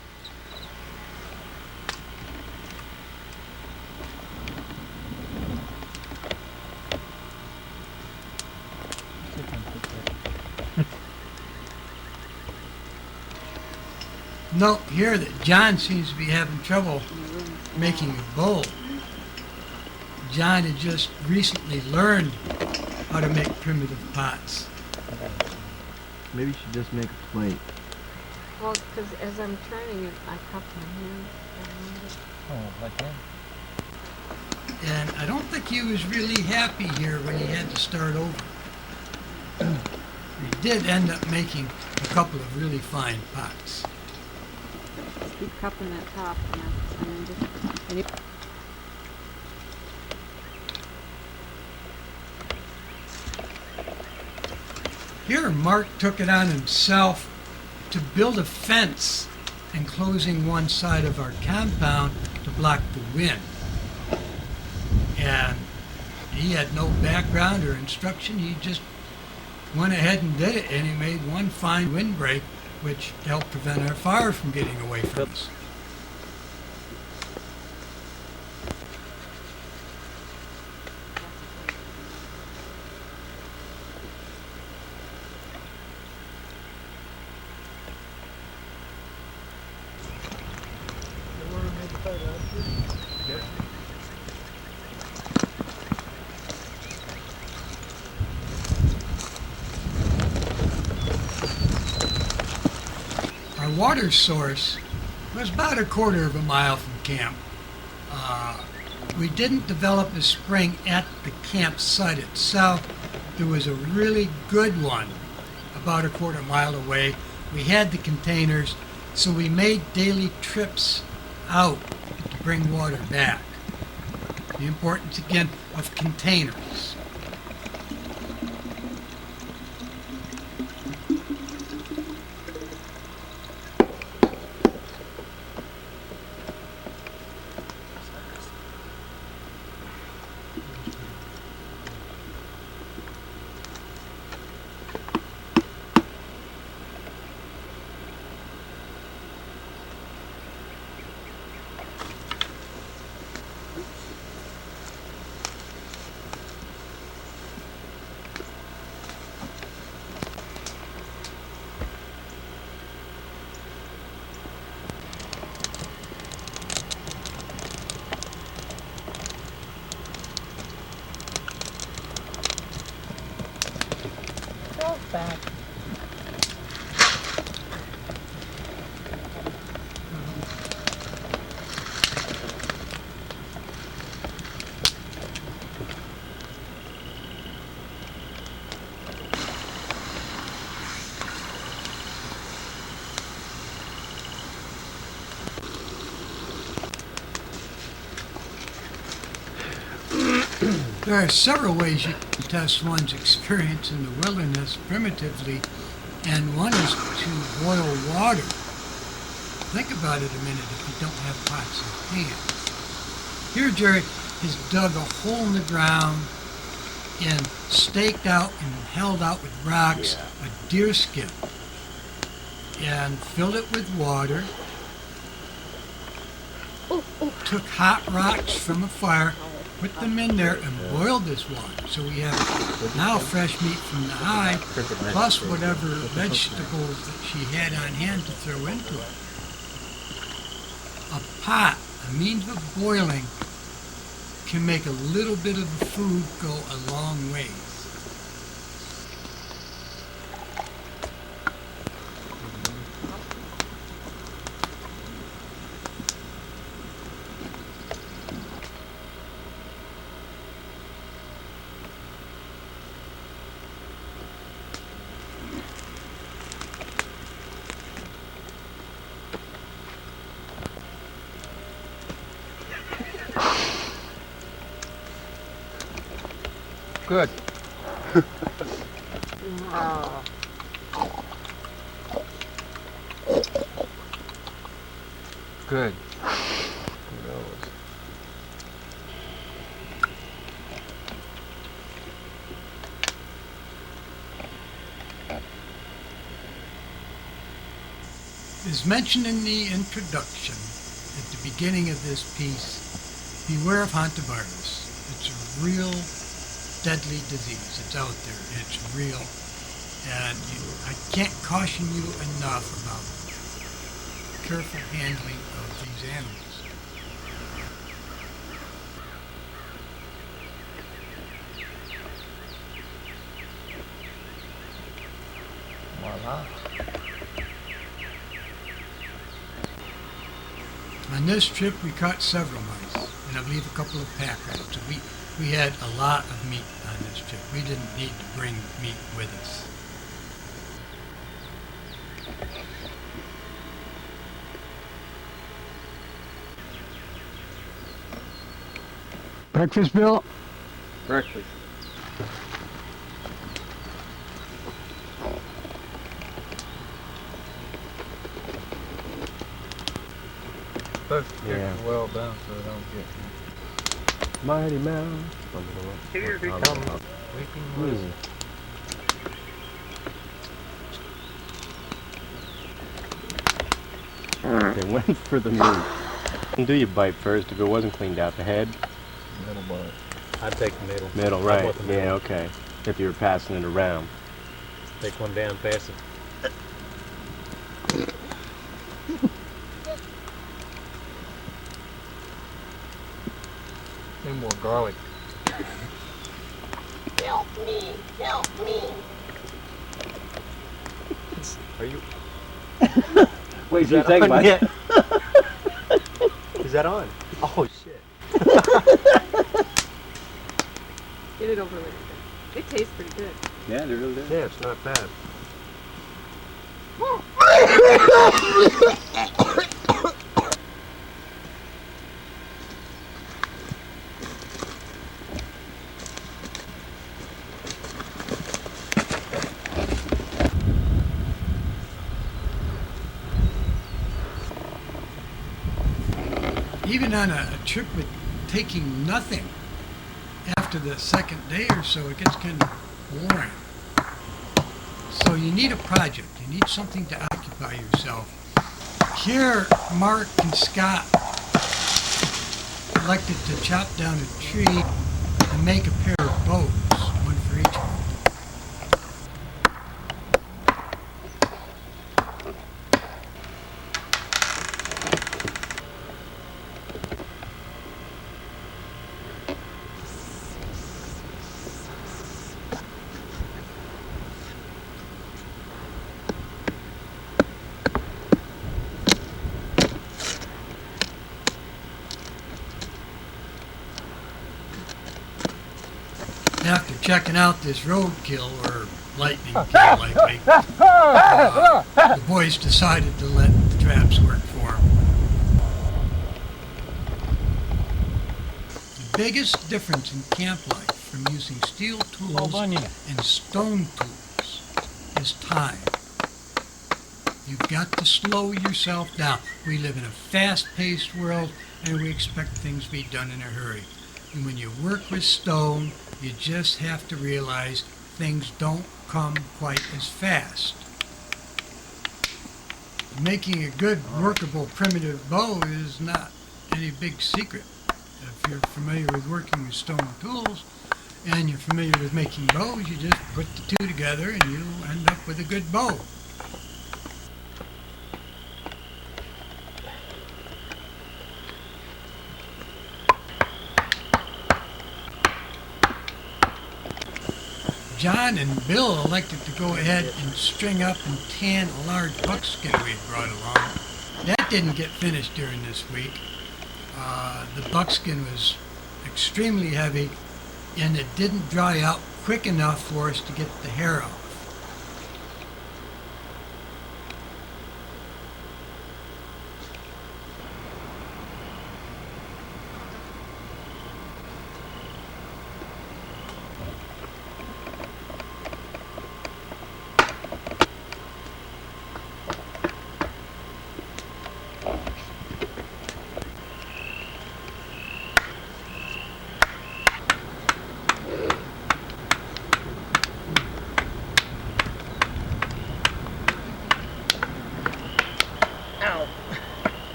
Speaker 1: Note here that John seems to be having trouble making a bowl. John had just recently learned how to make primitive pots.
Speaker 5: Maybe you should just make a plate.
Speaker 3: Well, because as I'm turning it, I cup my hand.
Speaker 5: Oh, like that?
Speaker 1: And I don't think he was really happy here when he had to start over. He did end up making a couple of really fine pots.
Speaker 3: Keep cupping that top, and then just...
Speaker 1: Here, Mark took it on himself to build a fence enclosing one side of our compound to block the wind. And he had no background or instruction. He just went ahead and did it, and he made one fine windbreak, which helped prevent our fire from getting away from us. Our water source was about a quarter of a mile from camp. We didn't develop a spring at the campsite itself. There was a really good one about a quarter mile away. We had the containers, so we made daily trips out to bring water back. The importance again of containers.
Speaker 3: back.
Speaker 1: There are several ways you can test one's experience in the wilderness primitively, and one is to boil water. Think about it a minute if you don't have pots and pans. Here Jerry has dug a hole in the ground and staked out and held out with rocks a deer skin and filled it with water, took hot rocks from a fire, put them in there and boiled this water. So we have now fresh meat from the hide plus whatever vegetables that she had on hand to throw into it. A pot, a means of boiling, can make a little bit of the food go a long ways.
Speaker 4: Good. Good.
Speaker 1: As mentioned in the introduction, at the beginning of this piece, beware of hantavirus. It's a real deadly disease. It's out there. It's real. And I can't caution you enough about careful handling of these animals.
Speaker 5: Voila.
Speaker 1: On this trip, we caught several mice, and I believe a couple of pack rats. So we had a lot of meat on this trip. We didn't need to bring meat with us.
Speaker 2: Breakfast, Bill?
Speaker 4: Breakfast. Supposed to
Speaker 5: Yeah.
Speaker 4: get well done so they don't get
Speaker 5: Mighty Mouse.
Speaker 4: Here he comes. Weeping Willow.
Speaker 6: They went for the meat. Do you bite first if it wasn't cleaned out? The head?
Speaker 5: Middle butt.
Speaker 7: I'd take the middle.
Speaker 6: Middle,
Speaker 7: I'd
Speaker 6: right.
Speaker 7: want the middle.
Speaker 6: Yeah, okay. If you were passing it around.
Speaker 7: Take one down, pass it.
Speaker 4: Need more garlic.
Speaker 7: Are you?
Speaker 6: Wait,
Speaker 7: Is that on yet? Is that on? Oh shit.
Speaker 8: Get it over with. It tastes pretty good.
Speaker 6: Yeah, they really do.
Speaker 7: Yeah, it's not bad.
Speaker 1: Even on a trip with taking nothing, after the second day or so, it gets kind of boring. So you need a project. You need something to occupy yourself. Here, Mark and Scott elected to chop down a tree and make a pair of boats, one for each one. After checking out this roadkill, or lightning kill likely, the boys decided to let the traps work for them. The biggest difference in camp life from using steel tools and stone tools is time. You've got to slow yourself down. We live in a fast-paced world, and we expect things to be done in a hurry. And when you work with stone, you just have to realize things don't come quite as fast. Making a good, workable, primitive bow is not any big secret. If you're familiar with working with stone tools, and you're familiar with making bows, you just put the two together and you end up with a good bow. John and Bill elected to go ahead and string up and tan a large buckskin we had brought along. That didn't get finished during this week. The buckskin was extremely heavy, and it didn't dry out quick enough for us to get the hair off.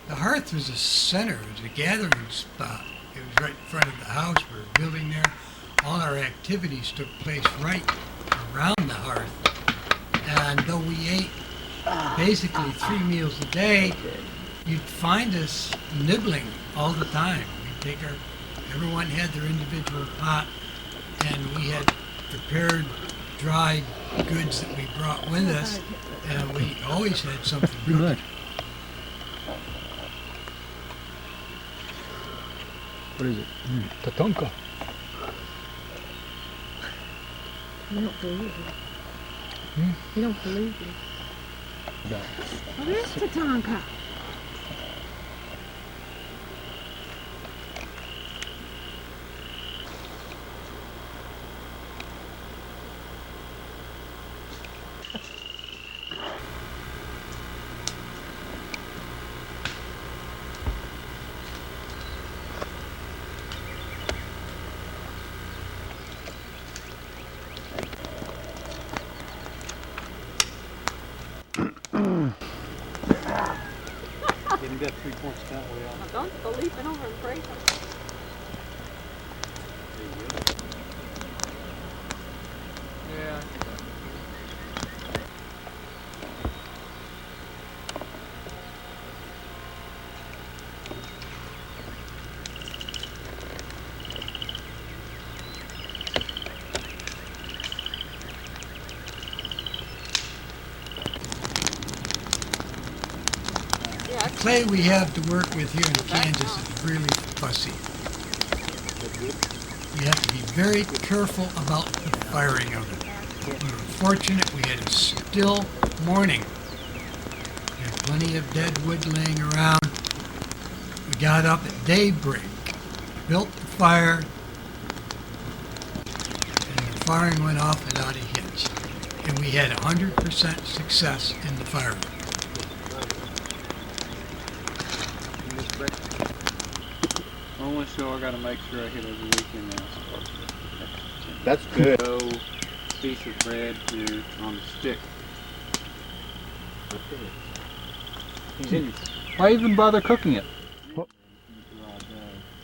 Speaker 1: The hearth was a center, it was a gathering spot. It was right in front of the house. We were building there. All our activities took place right around the hearth. And though we ate basically 3 meals a day, you'd find us nibbling all the time. Everyone had their individual pot, and we had prepared dried goods that we brought with us, and we always had something good.
Speaker 2: What is it? Tatonka.
Speaker 8: You don't believe it. You don't believe it.
Speaker 2: No.
Speaker 8: What is Tatanka?
Speaker 4: Getting got 3 points that way out.
Speaker 8: Now don't go leaping over and break them.
Speaker 4: Yeah.
Speaker 8: Yeah,
Speaker 1: The clay we have to work with here in Kansas is really fussy. You have to be very careful about the firing of it. We were fortunate we had a still morning. We had plenty of dead wood laying around. We got up at daybreak, built the fire, and the firing went off without a hitch. And we had 100% success in the firing.
Speaker 4: Only show I gotta make sure I hit every weekend now.
Speaker 6: That's good.
Speaker 4: So, piece of bread here on the stick.
Speaker 2: Why even bother cooking it?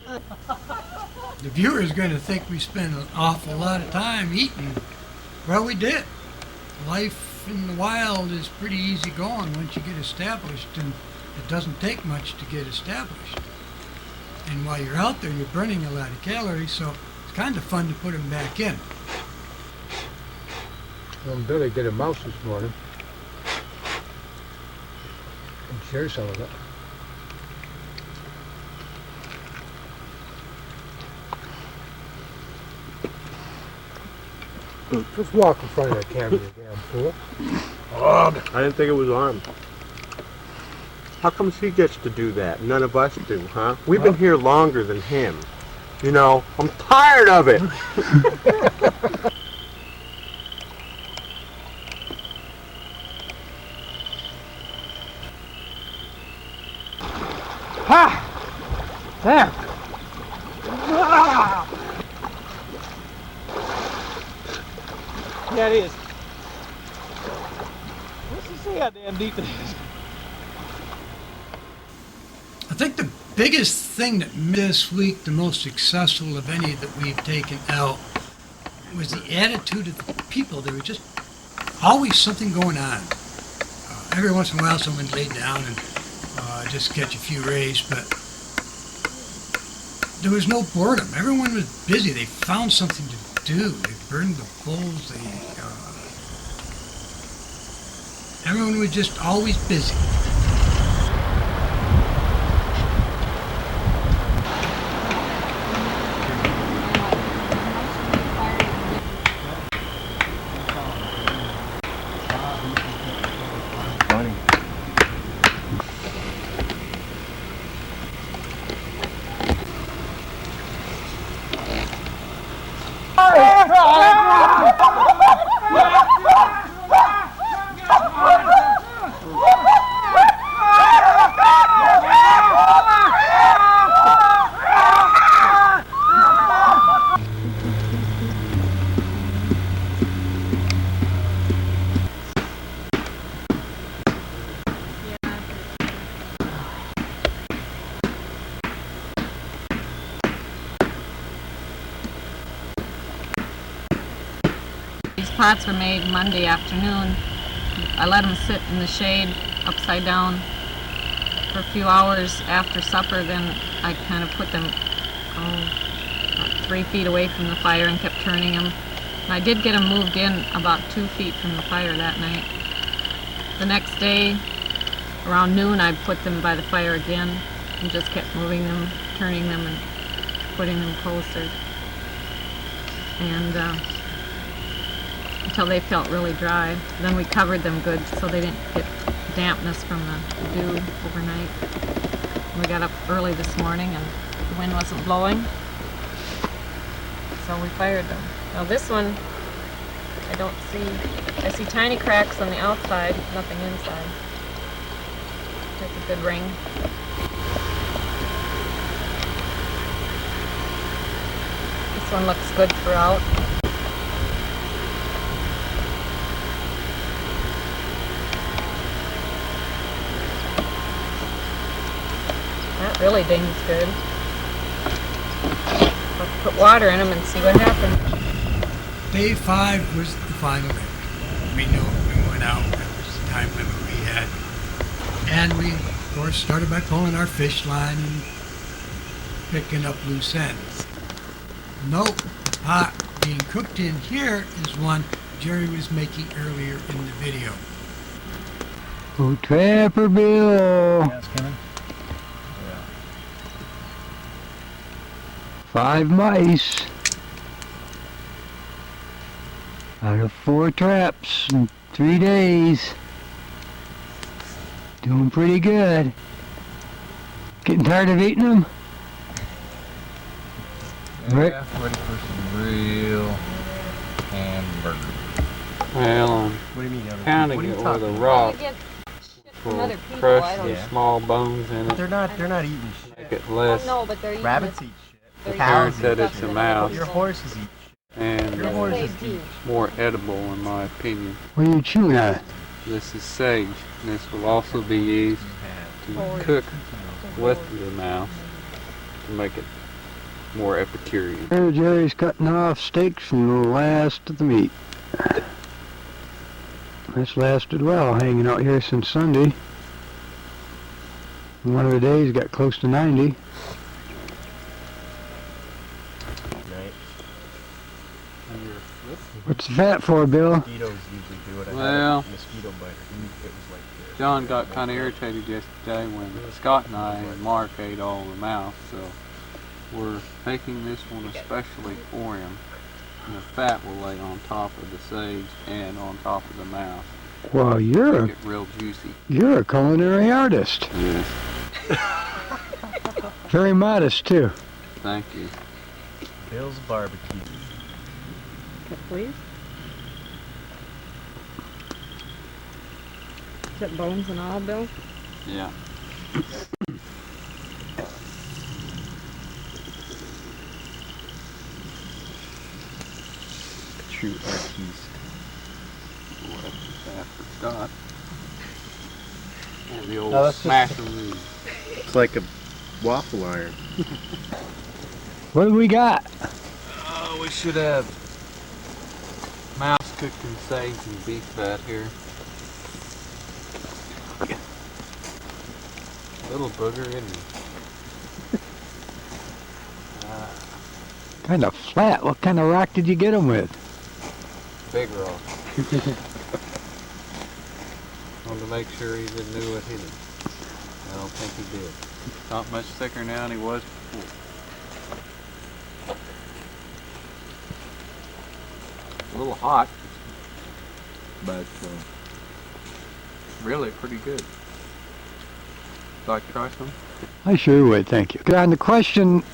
Speaker 1: The viewer's going to think we spend an awful lot of time eating. Well, we did. Life in the wild is pretty easy going once you get established, and it doesn't take much to get established. And while you're out there, you're burning a lot of calories, so it's kind of fun to put them back in.
Speaker 2: Billy did a mouse this morning. And share some of it. Just walk in front of that camera, you damn fool.
Speaker 7: I didn't think it was armed. How come he gets to do that? None of us do, huh? We've been here longer than him. You know, I'm tired of it.
Speaker 2: Ha! There! Ah!
Speaker 5: Yeah, it is. Let's just see how damn deep it is.
Speaker 1: I think the biggest thing that made this week the most successful of any that we've taken out was the attitude of the people. There was just always something going on. Every once in a while someone laid down and just catch a few rays, but there was no boredom. Everyone was busy. They found something to do. They burned the bulls. Everyone was just always busy.
Speaker 6: Funny.
Speaker 3: These pots were made Monday afternoon. I let them sit in the shade upside down for a few hours after supper. Then I kind of put them about 3 feet away from the fire and kept turning them. And I did get them moved in about 2 feet from the fire that night. The next day, around noon, I put them by the fire again and just kept moving them, turning them, and putting them closer. And until they felt really dry. Then we covered them good so they didn't get dampness from the dew overnight. We got up early this morning and the wind wasn't blowing, so we fired them. Now this one, I see tiny cracks on the outside, nothing inside. That's a good ring. This one looks good throughout. That really dings good. Let's put water in them and see what happens.
Speaker 1: Day 5 was the final day. We knew we went out. That was the time limit we had. And we, of course, started by pulling our fish line and picking up loose ends. Note, the pot being cooked in here is one Jerry was making earlier in the video.
Speaker 2: Oh, Trapper Bill!
Speaker 5: Yeah, it's coming.
Speaker 2: 5 mice. Out of 4 traps in 3 days. Doing pretty good. Getting tired of eating them? Right.
Speaker 5: Yeah, ready for some real hamburger.
Speaker 4: Well, I'm
Speaker 6: What do you mean? Other
Speaker 4: pounding
Speaker 6: people?
Speaker 4: it
Speaker 6: What are
Speaker 4: with
Speaker 6: you
Speaker 4: a
Speaker 6: talking
Speaker 4: rock.
Speaker 3: Get shit from
Speaker 4: Will
Speaker 3: other people.
Speaker 4: crush
Speaker 3: I don't
Speaker 4: the
Speaker 6: Yeah.
Speaker 4: small bones in
Speaker 6: about?
Speaker 4: it.
Speaker 6: They're not eating
Speaker 4: Make
Speaker 6: shit.
Speaker 4: it less
Speaker 3: no, but they're eating
Speaker 6: Rabbits
Speaker 3: it.
Speaker 6: eat
Speaker 3: They're
Speaker 6: shit.
Speaker 3: eating
Speaker 6: Cows
Speaker 3: stuff
Speaker 4: that
Speaker 6: eat
Speaker 4: it's a
Speaker 3: that
Speaker 4: mouse.
Speaker 3: other
Speaker 6: Your
Speaker 3: people-
Speaker 6: horses eat shit.
Speaker 4: and
Speaker 6: Your
Speaker 3: Yes,
Speaker 6: horses
Speaker 3: they
Speaker 6: eat
Speaker 3: do.
Speaker 4: more edible in my opinion.
Speaker 2: What are you chewing at?
Speaker 4: This is sage. And this will also be used to cook with the mouse to make it more Epicurean.
Speaker 2: There, Jerry's cutting off steaks from the last of the meat. This lasted well, hanging out here since Sunday. One of the days got close to 90.
Speaker 6: Right.
Speaker 1: What's the fat for, Bill?
Speaker 5: Mosquitoes usually do it. I
Speaker 4: Well,
Speaker 5: had a mosquito biter. It was like this.
Speaker 4: John got kind of irritated yesterday when Scott and I and Mark ate all the mouse, so we're making this one especially for him. And the fat will lay on top of the sage and on top of the mouse.
Speaker 1: Well,
Speaker 4: Make it real juicy.
Speaker 1: you're a culinary artist.
Speaker 4: Yes.
Speaker 1: Very modest, too.
Speaker 4: Thank you.
Speaker 5: Bill's barbecue.
Speaker 3: Please. Is it bones and all, Bill?
Speaker 4: Yeah.
Speaker 5: True artiste.
Speaker 4: We'll have the fat for Scott. And the old
Speaker 5: No, that's just-
Speaker 4: smasheroo.
Speaker 6: It's like a waffle iron.
Speaker 1: What do we got?
Speaker 4: Oh, we should have mouse cooked in sage and beef fat here. Little booger, isn't he?
Speaker 1: Kind of flat. What kind of rock did you get him with?
Speaker 4: Big rock. Wanted to make sure he didn't know what hit him. I don't think he did. Not much thicker now than he was before. A little hot, but really pretty good. Like to try some?
Speaker 1: I sure would, thank you. On the question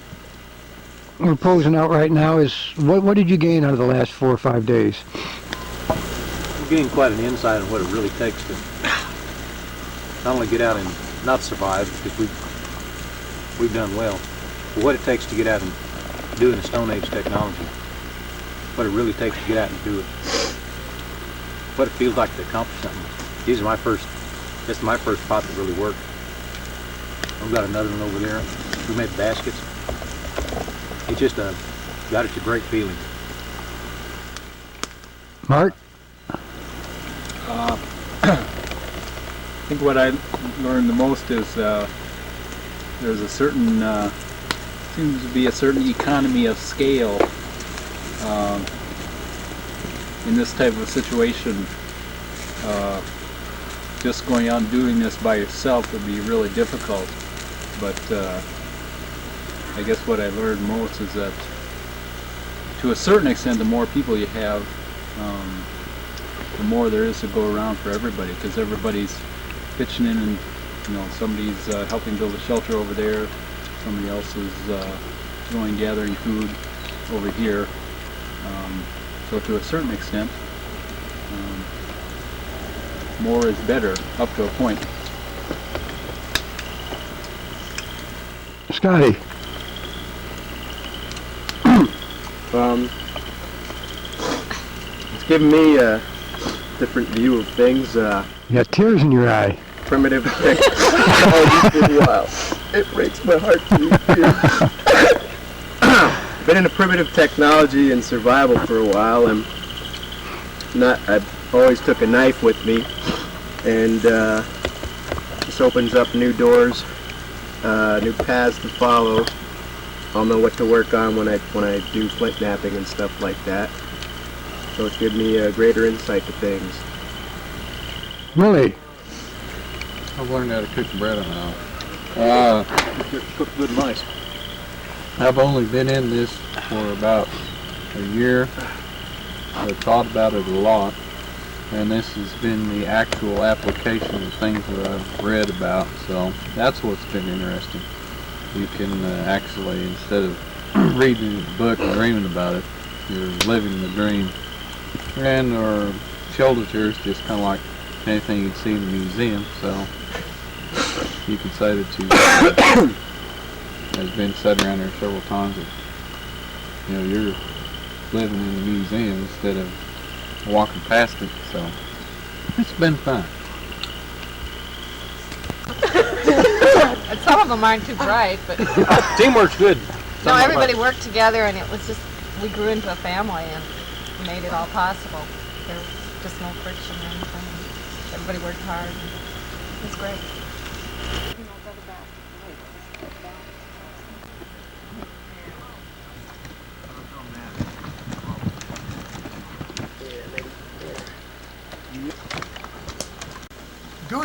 Speaker 1: we're posing out right now is, what did you gain out of the last 4 or 5 days?
Speaker 9: We're getting quite an insight on what it really takes to not only get out and not survive, because we've done well, but what it takes to get out and do it in Stone Age technology. What it really takes to get out and do it. What it feels like to accomplish something. This is my first pot that really worked. I've got another one over there. We made baskets. It's just it's a great feeling.
Speaker 1: Mark?
Speaker 10: I think what I learned the most is there's a certain, seems to be a certain economy of scale in this type of situation. Just going out and doing this by yourself would be really difficult, but I guess what I learned most is that to a certain extent, the more people you have, the more there is to go around for everybody, because everybody's pitching in, and somebody's helping build a shelter over there, somebody else is going gathering food over here. So to a certain extent, more is better up to a point.
Speaker 1: Scotty?
Speaker 6: It's given me a different view of things.
Speaker 1: You got tears in your eye.
Speaker 6: Primitive technology. Wow, it breaks my heart to be here. Been into primitive technology and survival for a while, and I've always took a knife with me, and this opens up new doors, new paths to follow. I'll know what to work on when I do flint knapping and stuff like that. So it's given me a greater insight to things.
Speaker 1: Willie?
Speaker 4: I've learned how to cook bread on now.
Speaker 10: Cook good mice.
Speaker 4: I've only been in this for about a year. I've thought about it a lot, and this has been the actual application of things that I've read about, so that's what's been interesting. You can actually, instead of reading the book and dreaming about it, you're living the dream. And our shoulder chair is just kind of like anything you'd see in a museum, so you can say that you has been said around there several times that you're living in a museum instead of walking past it, so it's been fun.
Speaker 3: And some of them aren't too bright, but
Speaker 9: Teamwork's good.
Speaker 3: no, everybody worked together, and it was just, we grew into a family and made it all possible. There was just no friction or anything. Everybody worked hard. It was great.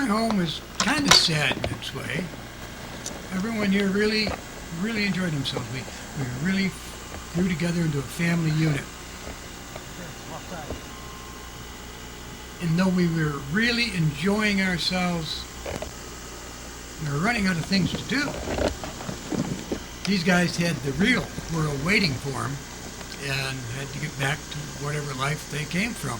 Speaker 1: going home was kind of sad in its way. Everyone here really enjoyed themselves. We really grew together into a family unit. And though we were really enjoying ourselves, we were running out of things to do. These guys had the real world waiting for them and had to get back to whatever life they came from.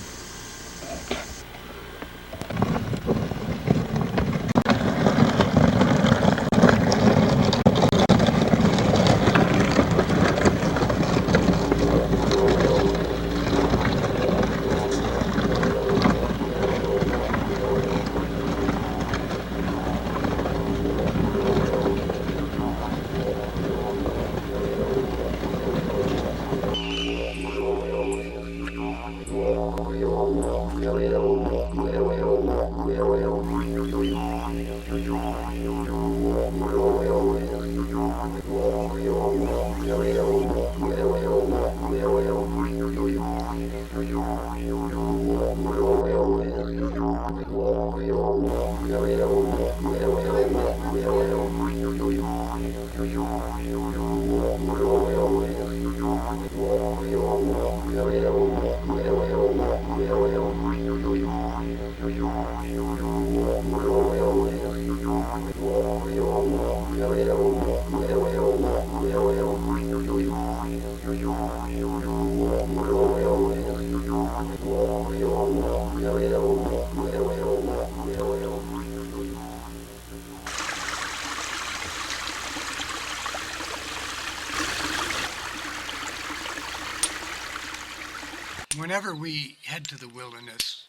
Speaker 1: Whenever we head to the wilderness,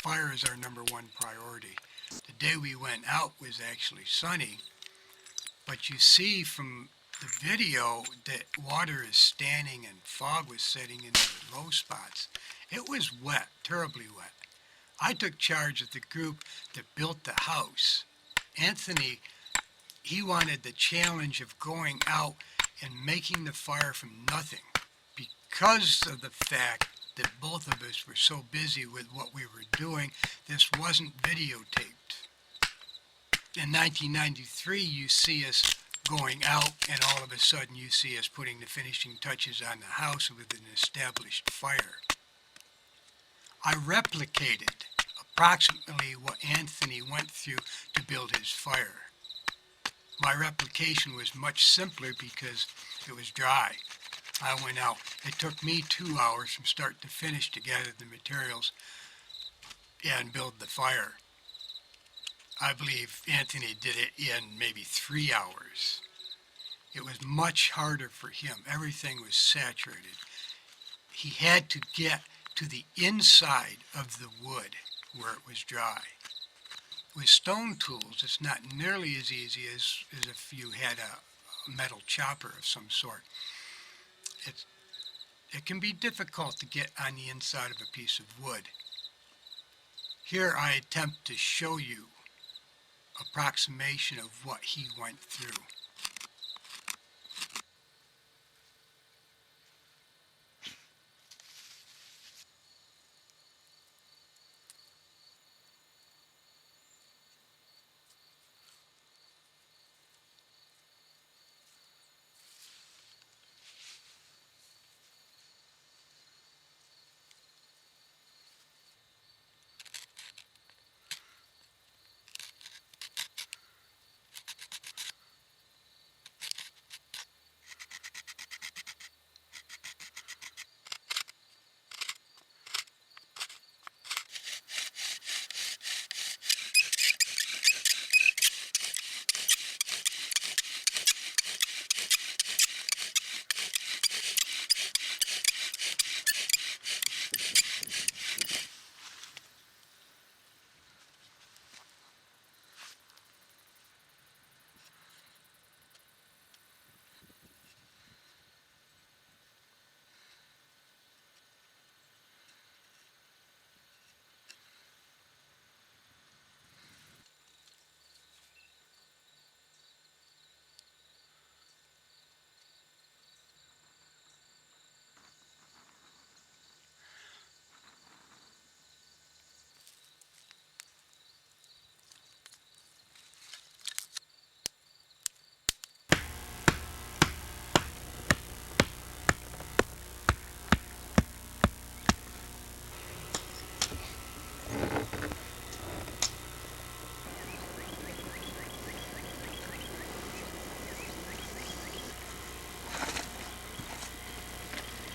Speaker 1: fire is our number one priority. The day we went out was actually sunny, but you see from the video that water is standing and fog was setting in the low spots. It was wet, terribly wet. I took charge of the group that built the house. Anthony, he wanted the challenge of going out and making the fire from nothing because of the fact that both of us were so busy with what we were doing. This wasn't videotaped. In 1993, you see us going out, and all of a sudden you see us putting the finishing touches on the house with an established fire. I replicated approximately what Anthony went through to build his fire. My replication was much simpler because it was dry. I went out. It took me 2 hours from start to finish to gather the materials and build the fire. I believe Anthony did it in maybe 3 hours. It was much harder for him. Everything was saturated. He had to get to the inside of the wood where it was dry. With stone tools, it's not nearly as easy as if you had a metal chopper of some sort. It can be difficult to get on the inside of a piece of wood. Here I attempt to show you approximation of what he went through.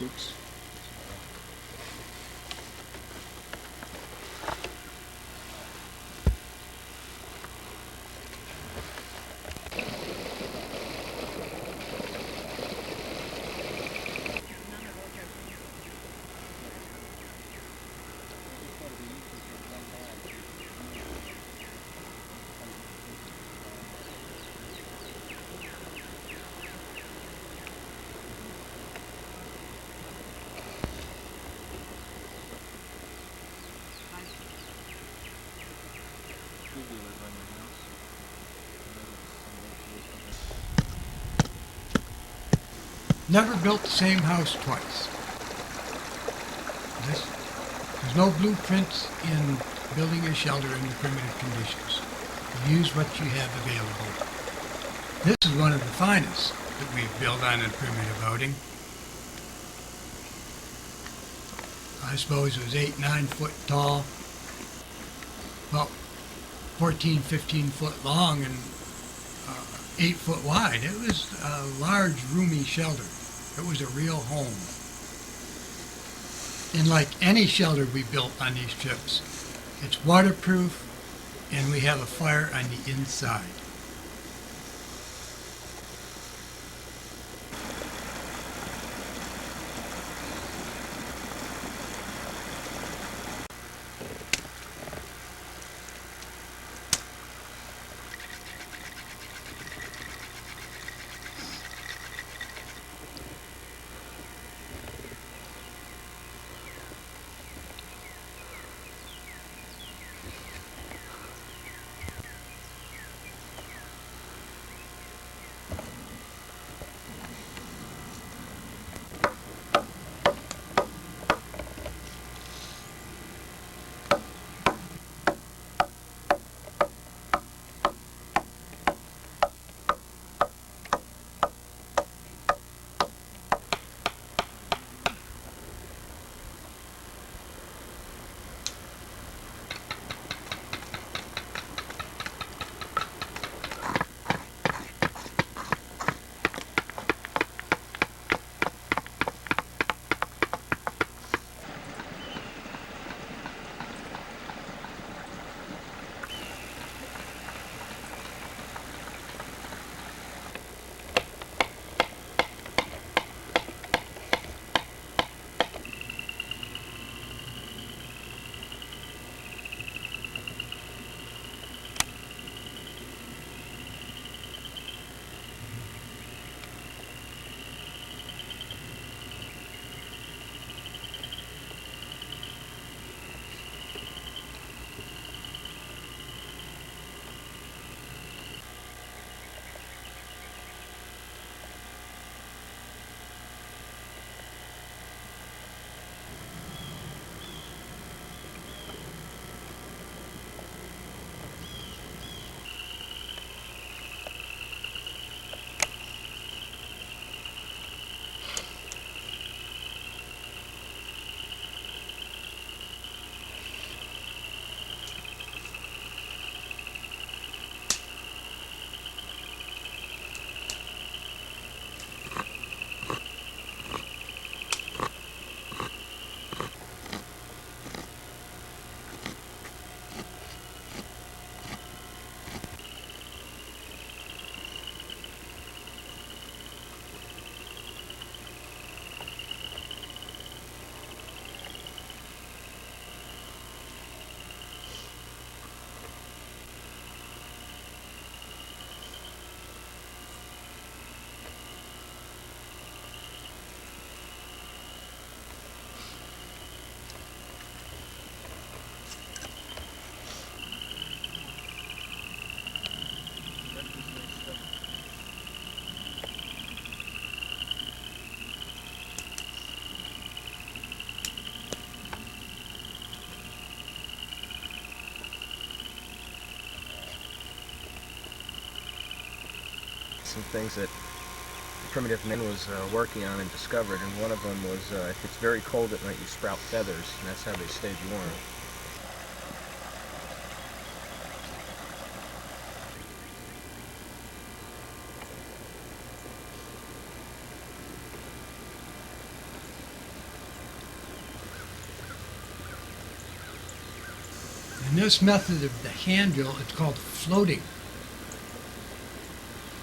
Speaker 10: Oops.
Speaker 1: Never built the same house twice. There's no blueprints in building a shelter under primitive conditions. You use what you have available. This is one of the finest that we've built on a primitive outing. I suppose it was 8-9 foot tall, about 14, 15 foot long, and 8 foot wide. It was a large, roomy shelter. It was a real home. And like any shelter we built on these trips, it's waterproof, and we have a fire on the inside.
Speaker 6: Some things that primitive man was working on and discovered, and one of them was if it's very cold at night, you sprout feathers, and that's how they stayed warm.
Speaker 1: And this method of the hand drill, it's called floating.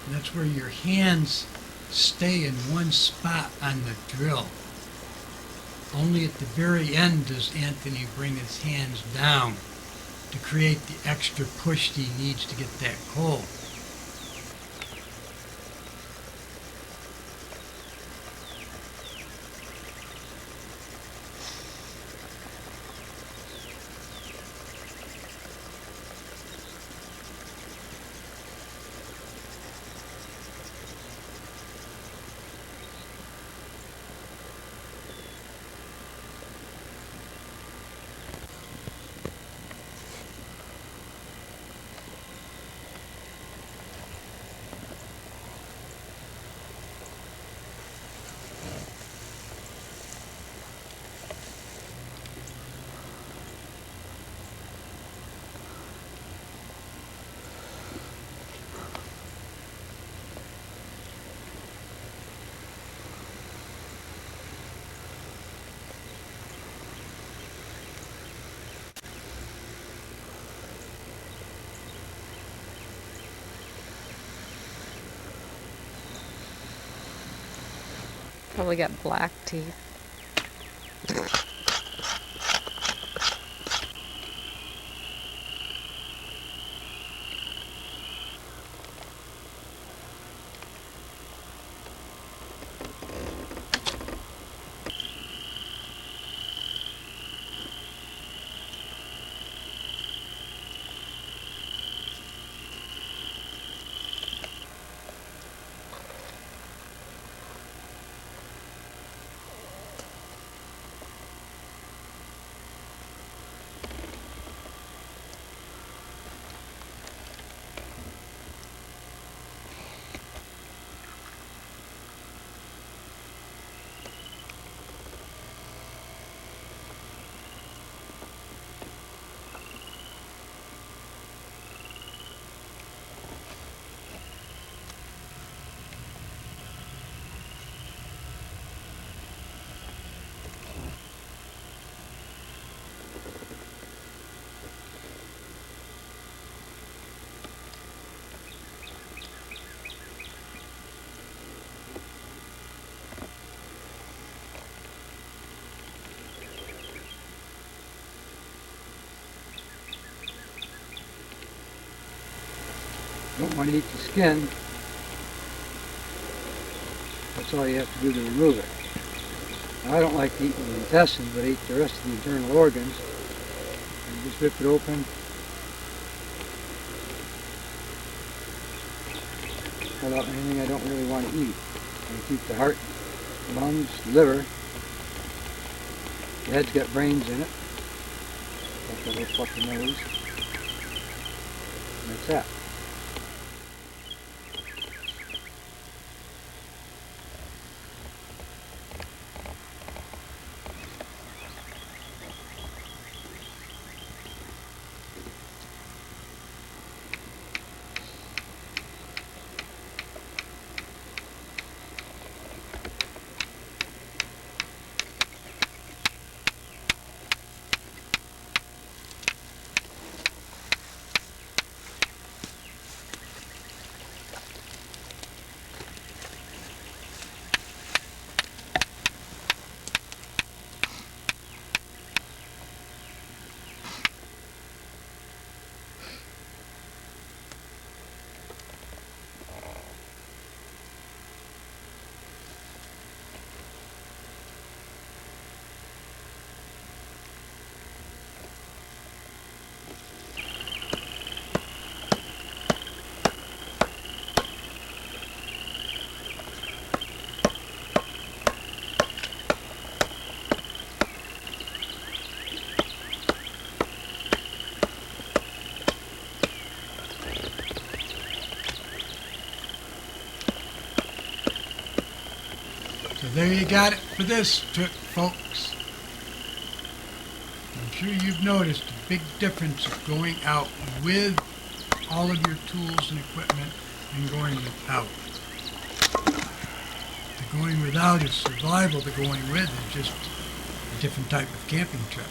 Speaker 1: And that's where your hands stay in one spot on the drill. Only at the very end does Anthony bring his hands down to create the extra push he needs to get that coal.
Speaker 3: Probably got black teeth.
Speaker 2: Don't want to eat the skin. That's all you have to do to remove it. Now, I don't like eating the intestines, but I eat the rest of the internal organs. And just rip it open. Pull out anything I don't really want to eat. I keep the heart, lungs, liver. The head's got brains in it. Got the little fucking nose. And that's that.
Speaker 1: So there you got it for this trip, folks. I'm sure you've noticed a big difference of going out with all of your tools and equipment and going without. The going without is survival. The going with is just a different type of camping trip.